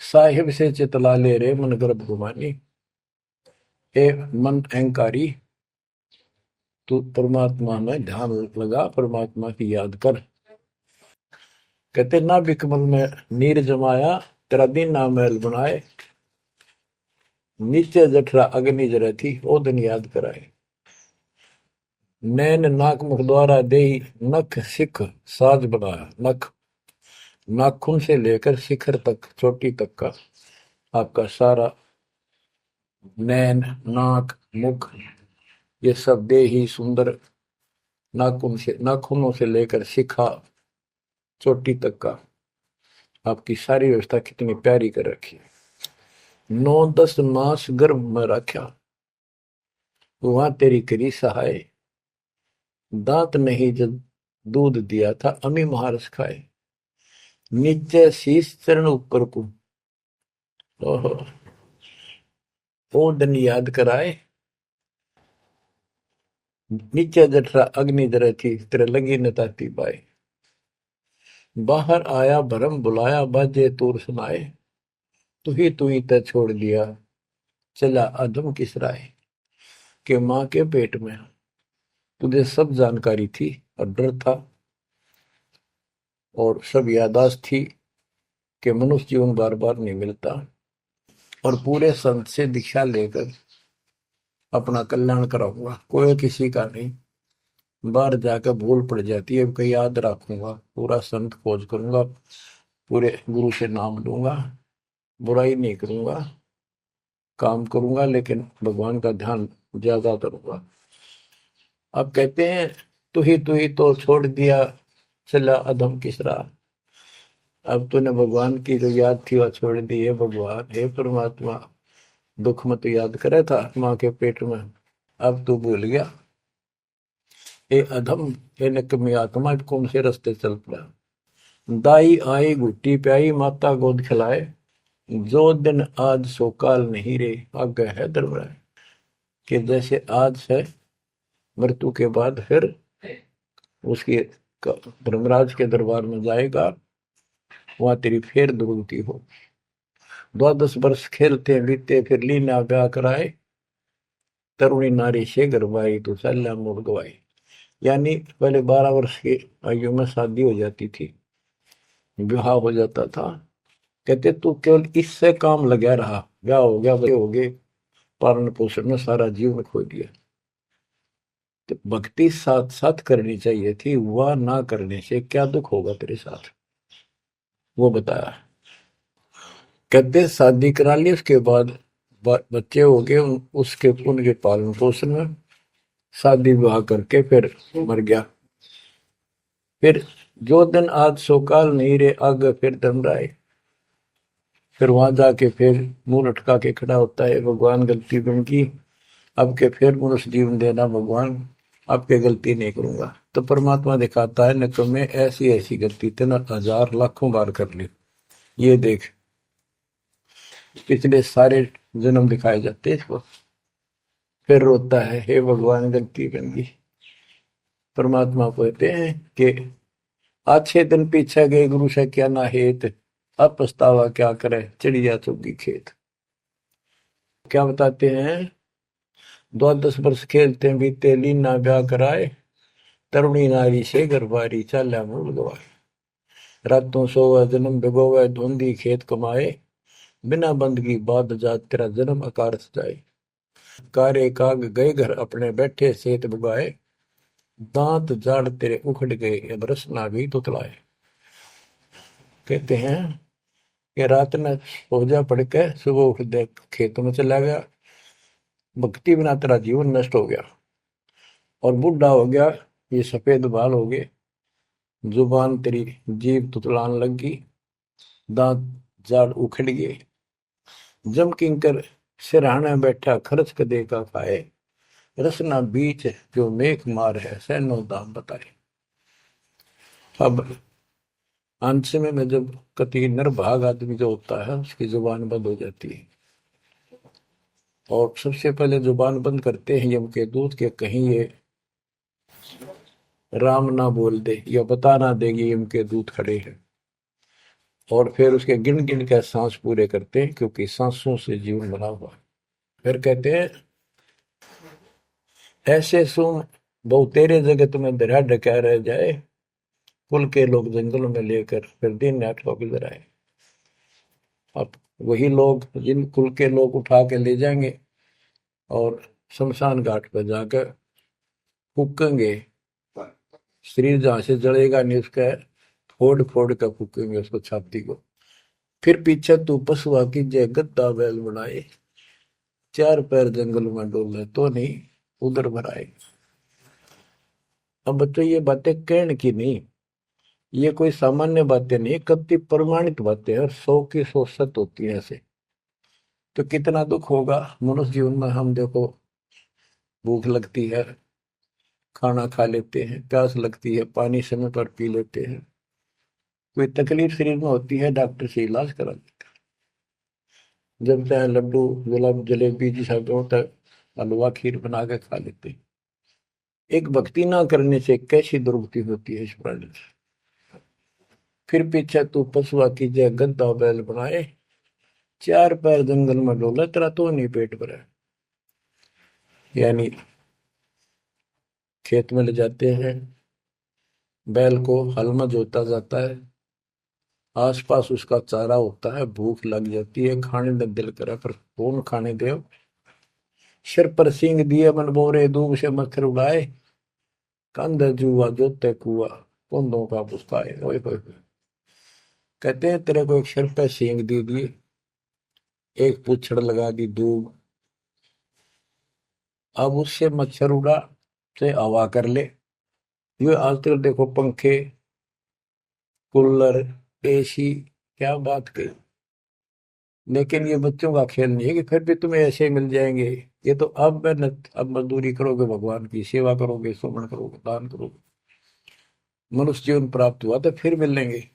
साहिब से चितला ले रे मन गर्भ गुमानी, ए मन अहंकारी, तू परमात्मा में ध्यान लगा, परमात्मा की याद कर। कहते ना बिकमल में नीर जमाया, तेरा दिन ना महल बनाए, नीचे जठरा अग्नि जरे थी, ओ दिन याद कराए। नैन नाक मुख द्वारा दे, नख सिख साज बनाया। नख नाखून से लेकर शिखर तक, चोटी तक का आपका सारा नैन नाक मुख ये सब दे ही सुंदर, नाखूनों से लेकर शिखा चोटी तक का आपकी सारी व्यवस्था कितनी प्यारी कर रखी है। 9-10 मास गर्भ में रखा, वहां तेरी करी सहाय, दांत नहीं जब दूध दिया था, अमी महारस खाए। नीचे शीश चरण ऊपर को, ओहो ओ दिन याद कराए। नीचे जठरा अग्नि जरे थी, तेरे लगी न ताती बाई। बाहर आया भरम बुलाया, बाजे तूर सुनाए, तू ही तय छोड़ दिया, चला अधम किस राय। के माँ के पेट में तुझे सब जानकारी थी और डर था और सब यादाश्त थी कि मनुष्य जीवन बार बार नहीं मिलता, और पूरे संत से दीक्षा लेकर अपना कल्याण कराऊंगा, कोई किसी का नहीं। बाहर जाकर भूल पड़ जाती है, कहीं याद रखूंगा, पूरा संत खोज करूंगा, पूरे गुरु से नाम लूंगा, बुराई नहीं करूंगा, काम करूंगा, लेकिन भगवान का ध्यान ज्यादा करूंगा। अब कहते हैं तू ही तो छोड़ दिया, चला अधम किस राह। अब तूने भगवान की जो याद थी वह छोड़ दी है। भगवान हे परमात्मा, दुख मत याद करे था माँ के पेट में, अब तू भूल गया। ए अधम, हे निकम्मी आत्मा, कौन से रास्ते चल पड़ा। दाई आई घुट्टी प्याई, माता गोद खिलाए, जो दिन आज सो काल नहीं रे, आगे है दरबार। कि जैसे आज है, मृत्यु के बाद फिर उसके धर्मराज के दरबार में जाएगा, वहां तेरी फिर दुर्गति हो। 12 वर्ष खेलते बीते, फिर लीना ब्याह कराए, तरुणी नारी से गरबाई, तो सल्ला मोड़ गवाई। यानी पहले 12 वर्ष की आयु में शादी हो जाती थी, विवाह हो जाता था। कहते तू केवल इससे काम लगा रहा, ब्याह हो गया, बच्चे हो गए, पालन पोषण में सारा जीवन खो दिया। तो भक्ति साथ साथ करनी चाहिए थी, वह ना करने से क्या दुख होगा तेरे साथ, वो बताया। कहते शादी करा ली, उसके बाद बच्चे हो गए, उसके उनके पालन पोषण में शादी विवाह करके फिर मर गया। फिर जो दिन आज सोकाल नहीं रे, आगे फिर धर्मराय। फिर वहां जाके फिर मुंह लटका के खड़ा होता है, भगवान गलती बन की, अब के फिर मनुष्य जीवन देना भगवान, अब के गलती नहीं करूंगा। तो परमात्मा दिखाता है निकम्मे, ऐसी ऐसी गलती तेना 1000 लाखों बार कर ली, ये देख पिछले सारे जन्म दिखाए जाते इसको। फिर रोता है, हे भगवान गलती बन गई। परमात्मा कहते हैं कि अच्छे दिन पीछे गए गुरु से क्या ना हेत, अब पछतावा क्या करे, चिड़िया चुगी खेत। क्या बताते हैं, 12 वर्ष खेलते बीते, लीना ब्याह कराए, तरुणी नारी से गरबारी, चाल्या मूल गवाए। रातों सोवे जन्म भिगोवे, धुंधी खेत कमाए, बिना बंदगी बाद जात, तेरा जन्म आकार सजाए। कारे काग गए घर अपने, बैठे सेत बुगाए, दांत जाड़ तेरे उखड़ गए, अब रसना भी तुतलाए। कहते हैं कि रात में सो जा पड़ के, सुबह उठ दे खेतों में चला गया, भक्ति बिना तेरा जीवन नष्ट हो गया, और बूढ़ा हो गया, ये सफेद बाल हो गए, जुबान तेरी जीभ तुतलान लगी, दांत जाड़ उखड़ गए। जम किंकर सिरहाने बैठा, खर्च कदे का खाए, रसना बीच जो मेघ मार है, सैनो दाम बताए। अब अंत में जब कति निर्भाग आदमी जो होता है उसकी जुबान बंद हो जाती है, और सबसे पहले जुबान बंद करते हैं यम के दूत के कहीं ये राम ना बोल दे या बता ना देगी यम के दूत खड़े हैं। और फिर उसके गिन गिन के सांस पूरे करते हैं, क्योंकि सांसों से जीवन बना हुआ है। फिर कहते हैं ऐसे सुन बहु तेरे जगत में दरिया डका रह जाए, कुल के लोग जंगलों में लेकर फिर दिन रात को गुजर आए। अब वही लोग जिन कुल के लोग उठा के ले जाएंगे और शमशान घाट पर जाकर फूकेंगे, शरीर जहां से जलेगा नहीं उसका फोड़ फोड़ कर फूकेंगे उसको, छाती को। फिर पीछे तू पशुआ की जय गद्दा बैल बनाए, चार पैर जंगल में डोले तो नहीं उधर भराए। अब बच्चों ये बातें कहने की नहीं, ये कोई सामान्य बातें नहीं, कति प्रमाणित बातें हैं और 100 की 100 सत्य होती है ऐसे। तो कितना दुख होगा मनुष्य जीवन में। हम देखो भूख लगती है खाना खा लेते हैं, प्यास लगती है पानी समय पर पी लेते हैं, कोई तकलीफ शरीर में होती है डॉक्टर से इलाज करा लेते हैं, जब चाहे लड्डू गुलाब जलेबी जैसा होता है हलवा खीर बना के खा लेते हैं। एक भक्ति ना करने से कैसी दुर्गति होती है इस प्राणी से। फिर पीछे तू पशुआ की जय गद्दा बैल बनाए, चार पैर जंगल में डोला तेरा तो नहीं पेट भरा। यानी खेत में ले जाते हैं, बैल को हल में जोता जाता है, आसपास उसका चारा होता है, भूख लग जाती है, खाने का दिल करे पर कौन खाने दे। सिर पर सींग दिए मन बोरे दूब से मच्छर उड़ाए, कंध जुआ जोते कुआ कुंदों का पुस्ताए। ओए होए होए। कहते हैं तेरे को एक सिर पे सींग दे दिए, एक पूछड़ लगा दी दूब, अब उससे मच्छर उड़ा से हवा कर ले। ये आजकल देखो पंखे कूलर एसी, क्या बात कही। लेकिन ये बच्चों का खेल नहीं है कि फिर भी तुम्हें ऐसे मिल जाएंगे। ये तो अब मेहनत, अब मजदूरी करोगे, भगवान की सेवा करोगे, सुमन करोगे, दान करोगे, मनुष्य जीवन प्राप्त हुआ तो फिर मिलेंगे।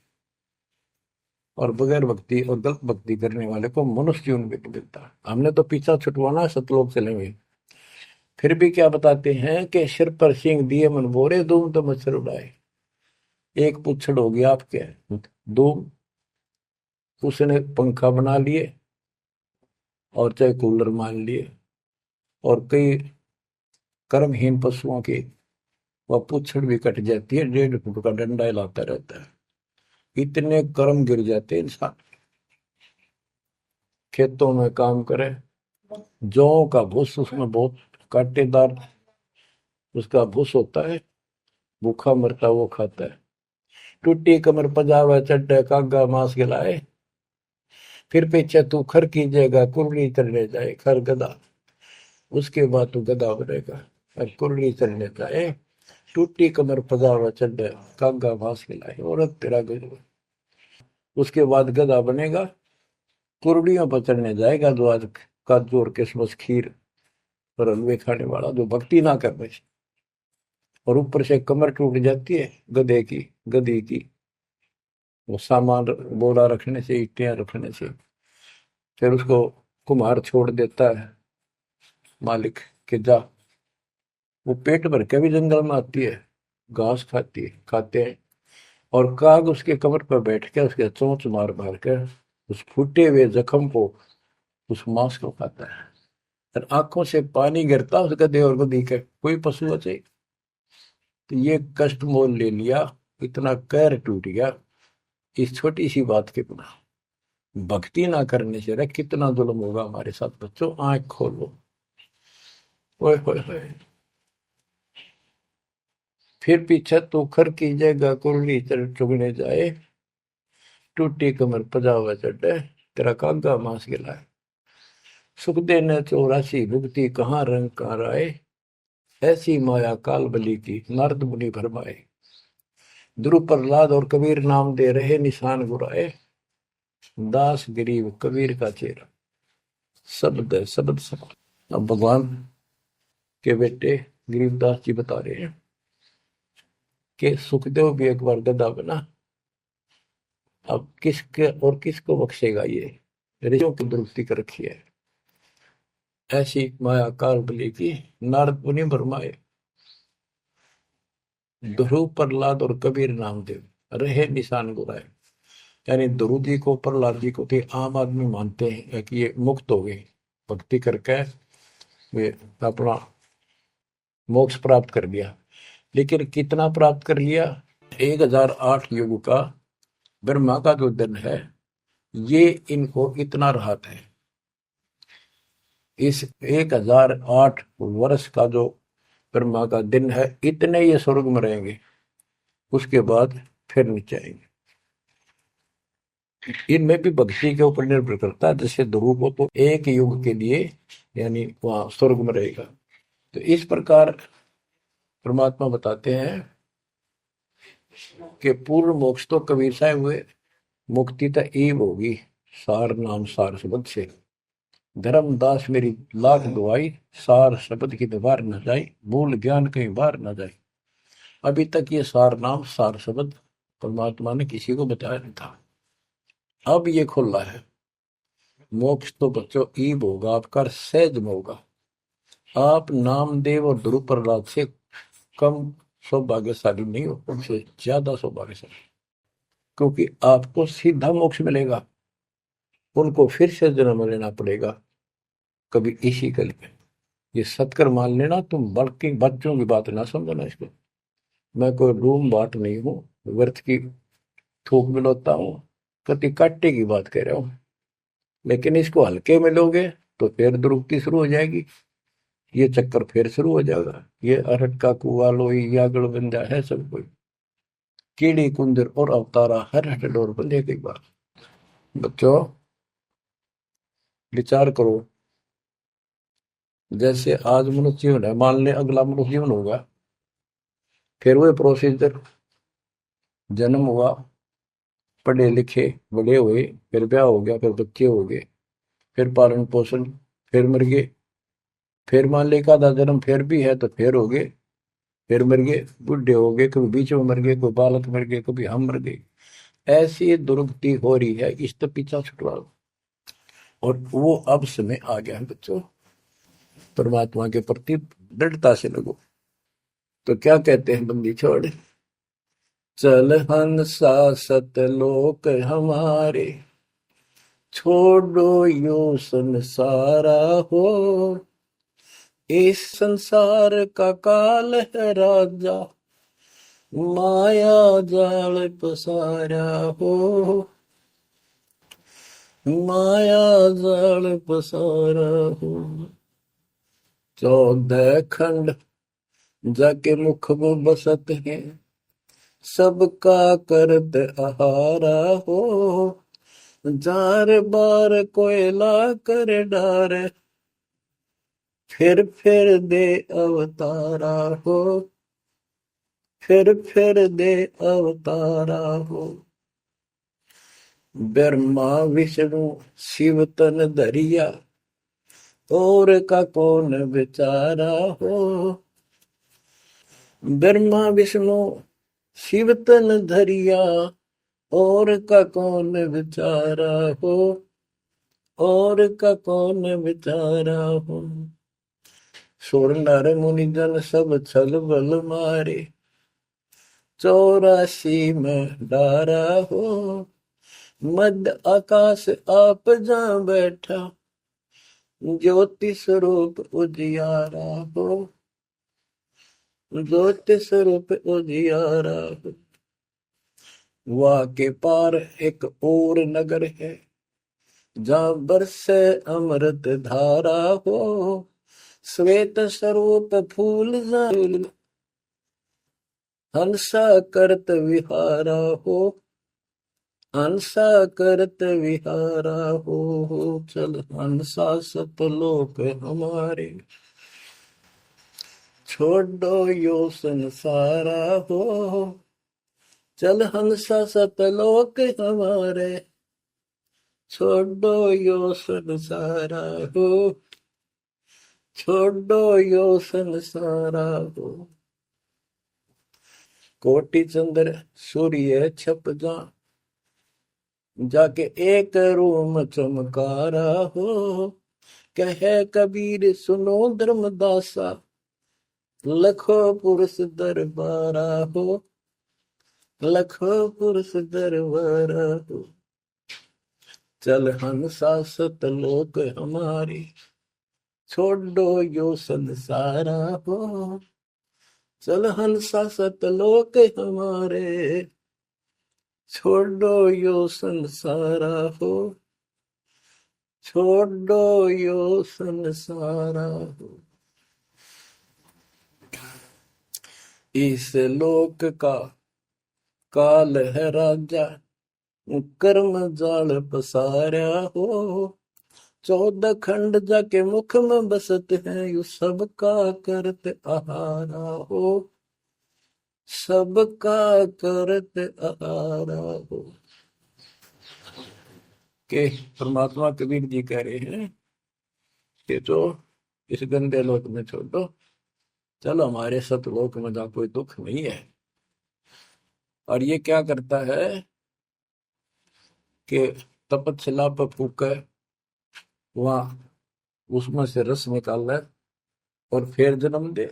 और बगैर भक्ति और गलत भक्ति करने वाले को मनुष्य जीवन भी नहीं मिलता। हमने तो पीछा छुटवाना, सतलोक चलेंगे। फिर भी क्या बताते हैं कि सिर पर सींग दिए मन बोरे दूम तो मच्छर उड़ाए। एक पुच्छड़ हो गया आपके दूम, उसने पंखा बना लिए और चाहे कूलर मान लिए, और कई कर्महीन पशुओं की वह पुच्छड़ भी कट जाती है, 1.5 फुट का डंडा हिलाता रहता है। इतने कर्म गिर जाते हैं इंसान। खेतों में काम करे, जौ का भूस उसमें बहुत कांटेदार उसका भूस होता है, भूखा मरता वो खाता है। टूटी कमर पजावा चड्डे कागा मांस खिलाए, फिर पीछे तू खर कीजिएगा कुर्री चढ़ने जाए। खर गधा, उसके बाद तू गधा बनेगा और कुर्री चढ़ने जाए। टूटी कमर पजावा चड्डे कागा मांस खिलाए, औरत तेरा गजब। उसके बाद गधा बनेगा, कुर्डियों पर चढ़ने जाएगा, जो आज काजू और किशमिश खीर और हलवे खाने वाला, जो भक्ति ना करने से। और ऊपर से कमर टूट जाती है गधे की गधी की, वो सामान बोरा रखने से, ईटियां रखने से। फिर उसको कुम्हार छोड़ देता है मालिक के जा, वो पेट भर के भी जंगल में आती है, घास खाती है, खाते हैं। और काग उसके कमर पर बैठ के उसके चोंच मार मार कर उस फूटे हुए जख्म को, उस मांस को खाता है। और आंखों से पानी गिरता उस गधे और गधी के, कोई पशु बचे। तो ये कष्ट मोल ले लिया, इतना कहर टूट गया इस छोटी सी बात के बिना। भक्ति ना करने से रे कितना जुल्म होगा हमारे साथ। बच्चों आंख खोलो। ओए होए होए। फिर पीछे तो खर कीजिएगा कुर्ली चुगने जाए, टूटी कमर पजावा चढ़े तेरा कागा मांस गिलाए। सुख देने 84 भुगती कहाँ रंग कहाँ राय, ऐसी माया काल बली की नारद मुनि भरमाए। ध्रुव प्रहलाद और कबीर नाम दे रहे निशान गुराए, दास गरीब कबीर का चेहरा। शब्द है शब्द सब। अब भगवान के बेटे गरीबदास जी बता रहे हैं कि सुखदेव भी एक बार गधा बना। अब किसके और किसको बख्शेगा? ये ऋषियों की दुरुक्ति कर रखी है। ऐसी माया काल बली की नारद मुनि भरमाए। ध्रुव, प्रहलाद और कबीर नामदेव रहे निशान गुराए। यानी ध्रुव जी को, प्रहलाद जी को तो आम आदमी मानते हैं कि ये मुक्त हो गए, भक्ति करके वे अपना मोक्ष प्राप्त कर लिया। लेकिन कितना प्राप्त कर लिया? 1008 युग का ब्रह्मा का जो दिन है, ये इनको इतना राहत है। इस 1008 वर्ष का जो ब्रह्मा का दिन है, इतने ये स्वर्ग में रहेंगे, उसके बाद फिर नीचे आएंगे। इनमें भी भक्ति के ऊपर निर्भर करता है। जैसे ध्रुव को तो एक युग के लिए यानी वहां स्वर्ग में रहेगा। तो इस प्रकार परमात्मा बताते हैं कि पूर्ण मोक्ष तो कबीर साहब हुए, मुक्ति तो ईब होगी सार नाम सार शब्द से। धर्मदास मेरी लाख दुआई, सार शब्द की दीवार न जाए, मूल ज्ञान कहीं बाहर न जाए। अभी तक ये सार नाम सार शब्द परमात्मा ने किसी को बताया नहीं था, अब ये खुला है। मोक्ष तो बच्चों ईब होगा आपका, सहज में होगा। आप नामदेव और ध्रुव प्रहलाद से कम सौभाग्यशाली नहीं हो, उनसे ज्यादा सौभाग्यशाली, क्योंकि आपको सीधा मोक्ष मिलेगा। उनको फिर से जन्म लेना पड़ेगा कभी इसी कल में। ये सत्कर मान लेना, तुम बल्कि बच्चों की बात ना समझना इसको। मैं कोई रूम बात नहीं हूँ, व्यर्थ की थूक मिलोता हूँ, कति काटे की बात कह रहा हूँ। लेकिन इसको हल्के में लोगे तो फिर दुरुक्ति शुरू हो जाएगी, ये चक्कर फिर शुरू हो जाएगा। ये अरट का कुआ लोई यागड़ बंजा है सब कोई, कीड़ी कुंदर और अवतारा हर हट डोर पर एक एक बार। बच्चों विचार करो, जैसे आज मनुष्य जीवन है, मान ले अगला मनुष्य जीवन होगा, फिर वो प्रोसीजर, जन्म हुआ, पढ़े लिखे बड़े हुए, फिर ब्याह हो गया, फिर बच्चे हो गए, फिर पालन पोषण, फिर मर गए, फिर मान ले का आधा जन्म फिर भी है तो फिर हो गए, फिर मर गए, बुढ़े हो गए, कभी बीच में मर गए, कोई बालक मर गए, कभी हम मर गए। ऐसी दुर्गति हो रही है, इस तो पीछा छुटवा। और वो अब समय आ गया है बच्चों, परमात्मा के प्रति दृढ़ता से लगो। तो क्या कहते हैं बंदी छोड़, चल हंसा सतलोक हमारे, छोड़ो यो संसारा हो। इस संसार का काल है राजा, माया जाल पसारा हो। माया जाल पसारा हो। 14 खंड जाके मुख वो बसत है, सबका करत आहारा हो। जार बार कोयला कर डार, फिर दे अवतारा हो। फिर दे अवतारा हो। ब्रह्मा विष्णु शिव तन धरिया, और का कौन बेचारा हो। ब्रह्मा विष्णु शिव तन धरिया, और का कौन बेचारा हो। और का कौन बेचारा हो। सुर नर मुनि जन सब छल बल मारे, 84 में डारा हो। मध्य आकाश आप जा बैठा, ज्योति स्वरूप उजियारा हो। ज्योति स्वरूप उजियारा हो। वहां के पार एक और नगर है, जहां बरसे अमृत धारा हो। श्वेत स्वरूप फूल जाल, हंसा करत विहारा हो। हंसा करत विहारा हो। चल हंसा सतलोक हमारे, छोड़ो यो संसारा हो। चल हंसा सतलोक हमारे, छोड़ो यो संसारा हो। छोड़ो यो संसारा हो। कोटि चंद्र सूर्य छप जा, जाके एक रूम चमकारा हो। कहे कबीर सुनो धर्मदासा, लखो पुरुष दरबारा हो, लखो पुरुष दरबारा हो। चल हंसा सतलोक हमारी, छोड़ो यो संसारा हो। चल हंसा सतलोक हमारे, छोड़ो यो संसारा हो, छोड़ो यो संसारा हो। इस लोक का काल है राजा, कर्म जाल पसारा हो। 14 खंड जाके मुख में बसत है, यू सबका करत आहारा हो, सबका करत आहारा हो। के परमात्मा कबीर जी कह रहे हैं कि तो इस गंदे लोक में छोड़ो, चलो हमारे सतलोक में जहाँ कोई दुख नहीं है। और ये क्या करता है कि तपतशिला पर फूके, वहां उसमें से रस निकाल और फिर जन्म दे।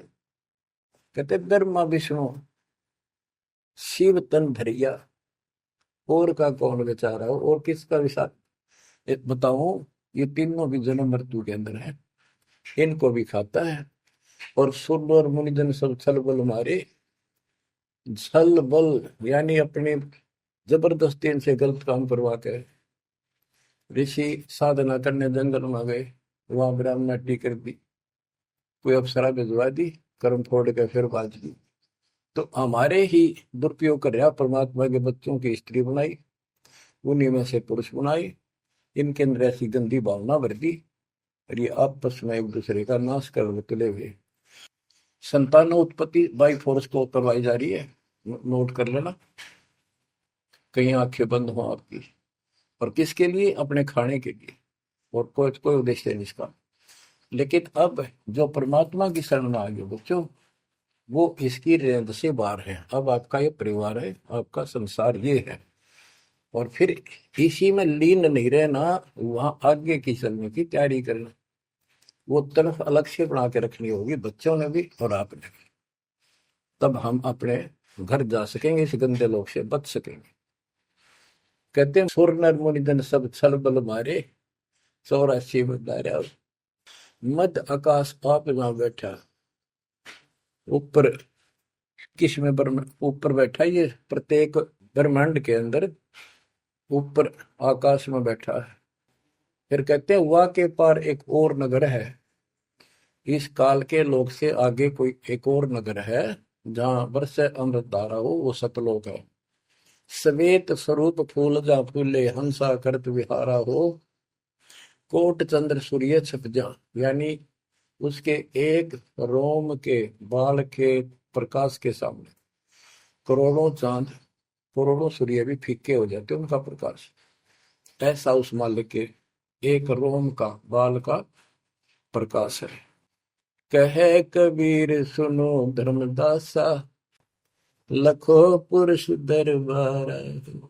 कहते ब्रह्मा विष्णु शिव तन धरिया, और का कौन बेचारा हो, और किसका विचार बताऊं। ये तीनों भी जन्म मृत्यु के अंदर है, इनको भी खाता है। और सुर और मुनिजन सब छल बल मारे, छल बल यानी अपने जबरदस्ती इनसे गलत काम करवा के ऋषि साधना करने जंगल में गए, वहां ब्राह्मणी कर दी, कोई अप्सरा भिजवा दी, कर्म फोड़ के फिर बाज दी। तो हमारे ही दुरुपयोग कर रहा, परमात्मा के बच्चों की स्त्री बनाई, उन्हीं में से पुरुष बनाई, इनके अंदर ऐसी गंदी भावना भर दी, और ये आपस में एक दूसरे का नाश कर तुले हुए। संतान उत्पत्ति बाई फोर्स को करवाई जा रही है, नोट कर लेना, कहीं आंखें बंद हो आपकी। और किसके लिए? अपने खाने के लिए, और कोई कोई उद्देश्य नहीं इसका। लेकिन अब जो परमात्मा की शरण में आ गए बच्चों, वो इसकी रेंज से बाहर है। अब आपका ये परिवार है, आपका संसार ये है, और फिर इसी में लीन नहीं रहना, वहां आगे की चलने की तैयारी करना। वो तरफ अलग से बना के रखनी होगी, बच्चों ने भी और आपने भी। तब हम अपने घर जा सकेंगे, इस गंदे लोग से बच सकेंगे। कहते हैं सुर नर मुनिजन सब छल बल मारे, 84 बदारा। मध्य आकाश आप जहां बैठा, ऊपर किस में ऊपर बैठा, ये प्रत्येक ब्रह्मांड के अंदर ऊपर आकाश में बैठा है। फिर कहते हैं वह के पार एक और नगर है, इस काल के लोक से आगे कोई एक और नगर है, जहां बरसे अमृत धारा हो, वो सतलोक है। श्वेत स्वरूप फूल जा फूले, हंसा करत विहारा हो। कोट चंद्र सूर्य छप जा, यानी उसके एक रोम के बाल के प्रकाश के सामने करोड़ों चांद, करोड़ों सूर्य भी फीके हो जाते उनका प्रकाश। ऐसा उस मालिक के एक रोम का बाल का प्रकाश है। कहे कबीर सुनो धर्मदासा, लखो पुरुष दरबार।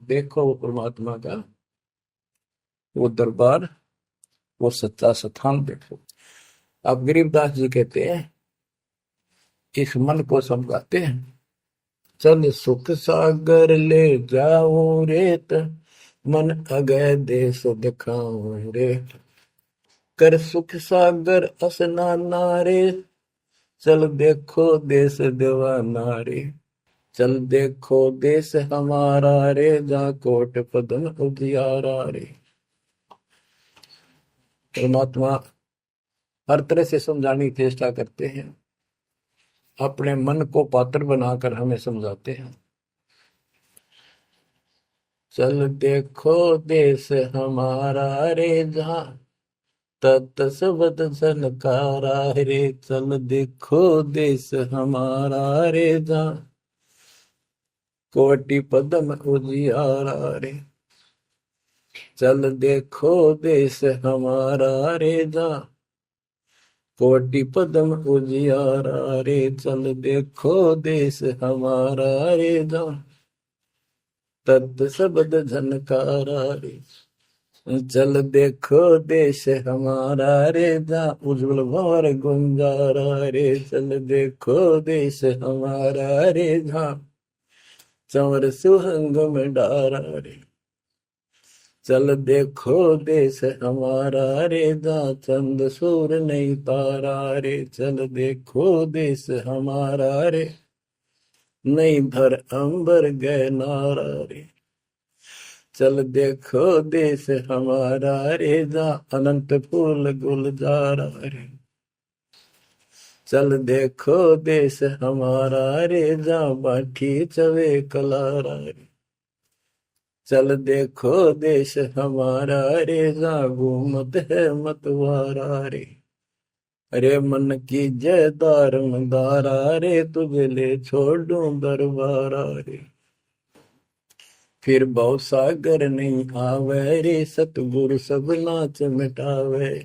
देखो वो परमात्मा का वो दरबार, वो सच्चा स्थान देखो। अब गरीबदास जी कहते हैं, इस मन को समझाते हैं। चल सुख सागर ले जाओ रेत, मन अगय देश दिखाओ रे। कर सुख सागर असनाना रे, चल देखो देश दीवाना रे। चल देखो देश हमारा रे, जहाँ कोट पदम उजियारा रे। परमात्मा हर तरह से समझाने की चेष्टा करते हैं, अपने मन को पात्र बनाकर हमें समझाते हैं। चल देखो देश हमारा रे, जहाँ तत सबद सनकारा रे। चल देखो देश हमारा रे, जहाँ कोटि पदम उजियारा रे। चल देखो देश हमारा रे, जहाँ कोटि पदम उजियारा रे, चल देखो देश हमारा रे, जान तत् शब्द झनकारा रे। चल देखो देश हमारा रे, जहाँ उज्जवल भंवर गुंजारा रे। चल देखो देश हमारा रे, जहाँ चंवर सुहंग में डारा रे। चल देखो देश हमारा रे, जहाँ चंद सूर नहीं तारा रे। चल देखो देश हमारा रे, नहीं धर अंबर गए नारा रे। चल देखो देश हमारा रे, जहाँ अनंत फूल गुलजारा रे। चल देखो देश हमारा रे, जहाँ बाठी चवे कलारा रे। चल देखो देश हमारा रे, जहाँ घूमत है मतवारा रे। अरे मन की जय दारमदारा रे, तुझे ले छोड़ दूं दरबारा रे। फिर भव सागर नहीं आवे रे, सतगुरु सब नाच मिटावे।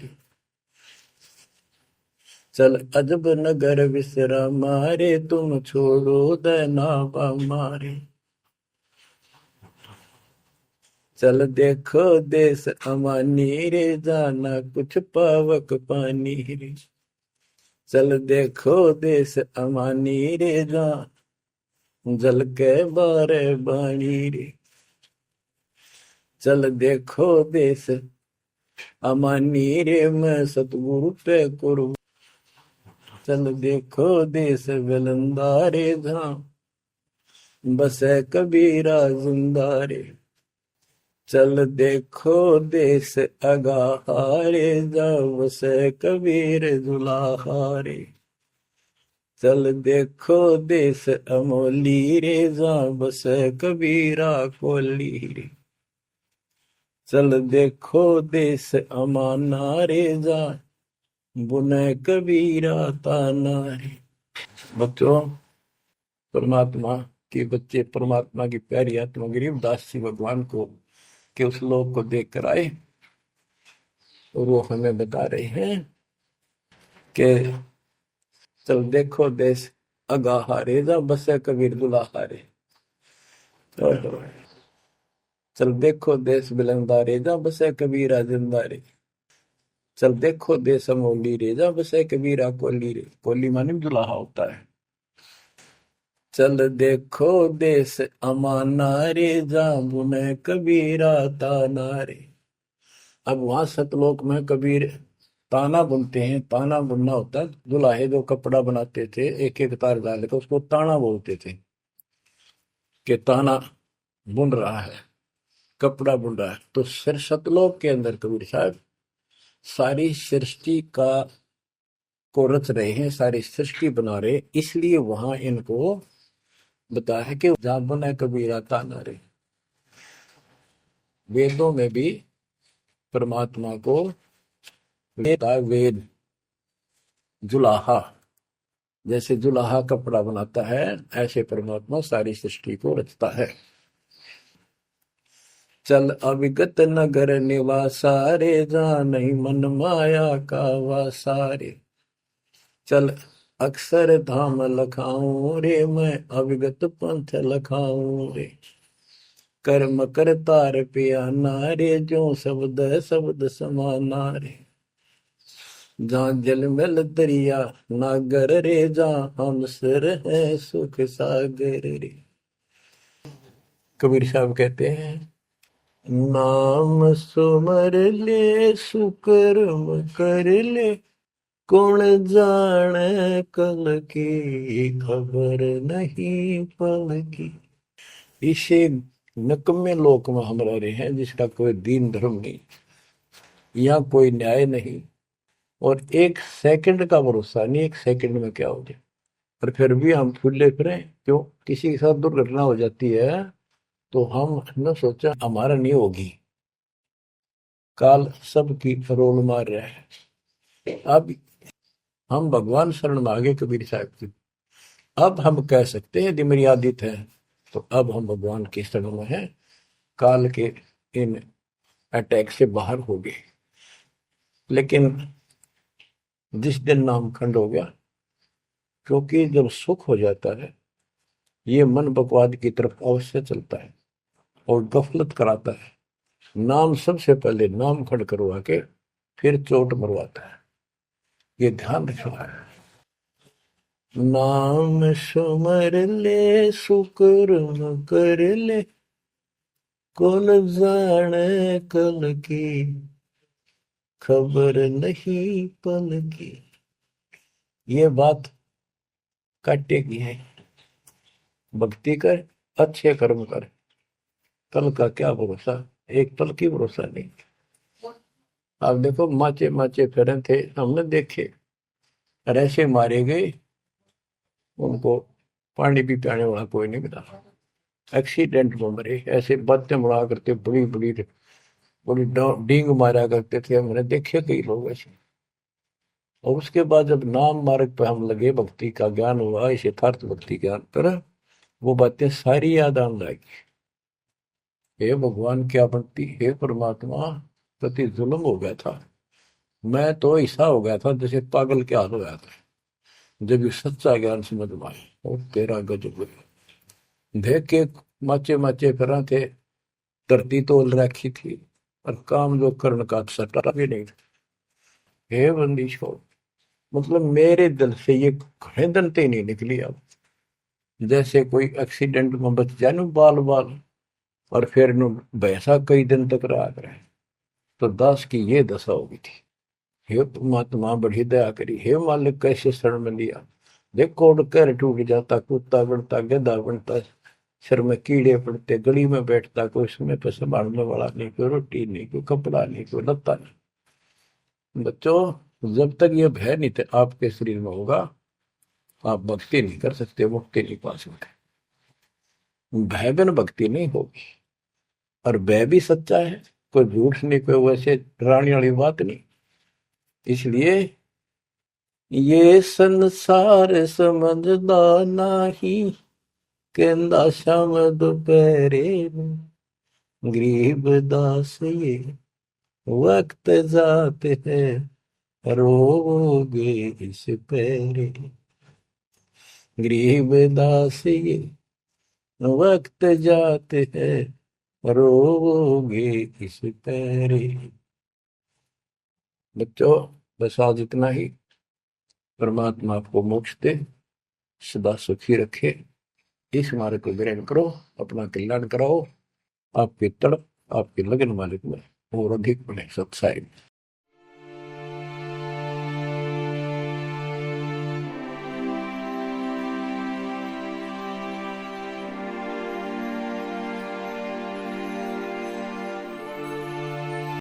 चल अजब नगर विश्रामा रे, तुम छोड़ो दैनावा मारे। चल देखो देश अमानी रे, जाना कुछ पावक पानी रे। चल देखो देश अमानी रे, जा जल के बारे बाणी रे। चल देखो देश अमानी रे, मैं सतगुरु पे कुर्ब। चल देखो देश विलंदा रे, जहाँ बसे कबीरा जिंदा रे। चल देखो देश अगाहारे, जहाँ बसे कबीर दुलाहारे। चल देखो देश अमोली रे, जहाँ बसे कबीरा कोली रे। चल देखो देश अमाना रे, जहाँ बुने कबीरा ताना रे। बच्चों, परमात्मा के बच्चे परमात्मा की प्यारी आत्मा गरीबदास जी भगवान को के उस लोक को देख कर आए, और वो हमें बता रहे हैं कि चल देखो देश अगाहारे, जा बसे कबीर दुलाहारे। चल देखो देश बिलंदारे, जा बसे कबीरा जिंदारे। चल देखो देश अमोली रे, जा बसे कबीरा कोली रे। कोली माने दुलाहा होता है। चल देखो देश अमाना रे, जा बुने कबीरा ताना रे। अब वहां सतलोक में कबीर ताना बुनते हैं। ताना बुनना होता है, दुल्हे जो कपड़ा बनाते थे एक एक तार डाल के, उसको ताना बोलते थे कि ताना बुन रहा है, कपड़ा बुन रहा है। तो फिर सतलोक के अंदर कबीर साहब सारी सृष्टि का को रच रहे हैं, सारी सृष्टि बना रहे, इसलिए वहां इनको बताया है कि जहां बुना कबीरा ताना रे। वेदों में भी परमात्मा को वेद जुलाहा, जैसे जुलाहा कपड़ा बनाता है, ऐसे परमात्मा सारी सृष्टि को रचता है। चल अविगत नगर निवासा रे, जा नहीं मन माया का वासा रे। चल अक्षर धाम लखाऊं रे, मैं अविगत पंथ लखाऊं रे। कर्म करतार पिया नारे, जो शब्द शब्द समाना रे। जहाँ जल मिल दरिया नागर रे, जहाँ हम सिर है सुख सागर रे। कबीर साहब कहते हैं, नाम सुमर ले सुकर्म कर ले, कौन जाने कल की खबर नहीं पल की। इसे नकम्मे लोक में हम रह रहे हैं, जिसका कोई दीन धर्म नहीं, यहाँ कोई न्याय नहीं, और एक सेकंड का भरोसा नहीं, एक सेकंड में क्या हो जाए। और फिर भी हम फूले फिरे क्यों? किसी के साथ दुर्घटना हो जाती है तो हम न सोचा हमारा नहीं होगी, काल सबकी रोल मार रहा है। अब हम भगवान शरण मांगे कबीर साहब की, अब हम कह सकते हैं यदि मेरी आदित है तो अब हम भगवान की शरण में हैं, काल के इन अटैक से बाहर हो गए। लेकिन जिस दिन नाम खंड हो गया, क्योंकि जब सुख हो जाता है ये मन बकवाद की तरफ अवश्य चलता है और गफलत कराता है। नाम सबसे पहले नाम खंड करवा के फिर चोट मरवाता है, ये ध्यान रखना है। नाम सुमर ले सुकर्म कर ले, कौन जाने कल की, खबर नहीं पल की। ये बात काटेगी है। भक्ति कर, अच्छे कर्म कर, कल का क्या भरोसा, एक पल की भरोसा नहीं। आप देखो माचे माचे फिरे थे, हमने देखे, और ऐसे मारे गए, उनको पानी भी पिलाने वाला कोई नहीं मिला, एक्सीडेंट में मरे। ऐसे बातें बड़ा करते, बड़ी बड़ी बड़ी डींग मारा करते थे, हमने देखे कई लोग ऐसे। और उसके बाद जब नाम मार्ग पे हम लगे, भक्ति का ज्ञान हुआ, इस यथार्थ भक्ति ज्ञान पर, वो बातें सारी याद आने लगी। हे भगवान क्या भक्ति, हे परमात्मा, प्रति जुल्म हो गया था। मैं तो ऐसा हो गया था जैसे पागल के हाल हो गया था, जब ये सच्चा ज्ञान समझ में आया। और तेरा गजब देख के माचे माचे करा थे, धरती तोल रखी थी, और काम जो कर्ण का सटा भी नहीं था। हे बंदी छोड़, मतलब मेरे दिल से ये घने दंते नहीं निकली। अब जैसे कोई एक्सीडेंट में बच जाए न बाल बाल, और फिर नु भैंसा कई दिन तक रहा करे, तो दास की ये दशा होगी थी। हे परमात्मा बड़ी दया करी, हे मालिक कैसे शरण में लिया। देखो कर टूट जाता, कुत्ता बनता, गधा बनता, सिर में कीड़े पड़ते, गली में बैठता, कोई समय पर संभालने वाला नहीं, कोई रोटी नहीं, कोई कपड़ा नहीं, कोई लत्ता नहीं। बच्चों, जब तक ये भय नहीं थे आपके शरीर में होगा, आप भक्ति नहीं कर सकते, मुक्ति नहीं पा सकते। भय बिन भक्ति नहीं होगी। और भय भी सच्चा है, कोई झूठ नहीं, कोई वैसे डराने वाली बात नहीं। इसलिए ये संसार समझदा नाही, कहंदा शाम दोपहरे नूं, गरीब दास ये वक्त जाते है, रोगे इस पैरे। गरीब दास ये वक्त जाते हैं, रोगे इस पैरे। बच्चों, बस आज इतना ही। परमात्मा आपको मोक्ष दे, सदा सुखी रखे। इस मार्ग को ग्रहण करो, अपना कल्याण कराओ, आपकी तड़प, आपकी लगन मालिक में और अधिक बने सत्साई।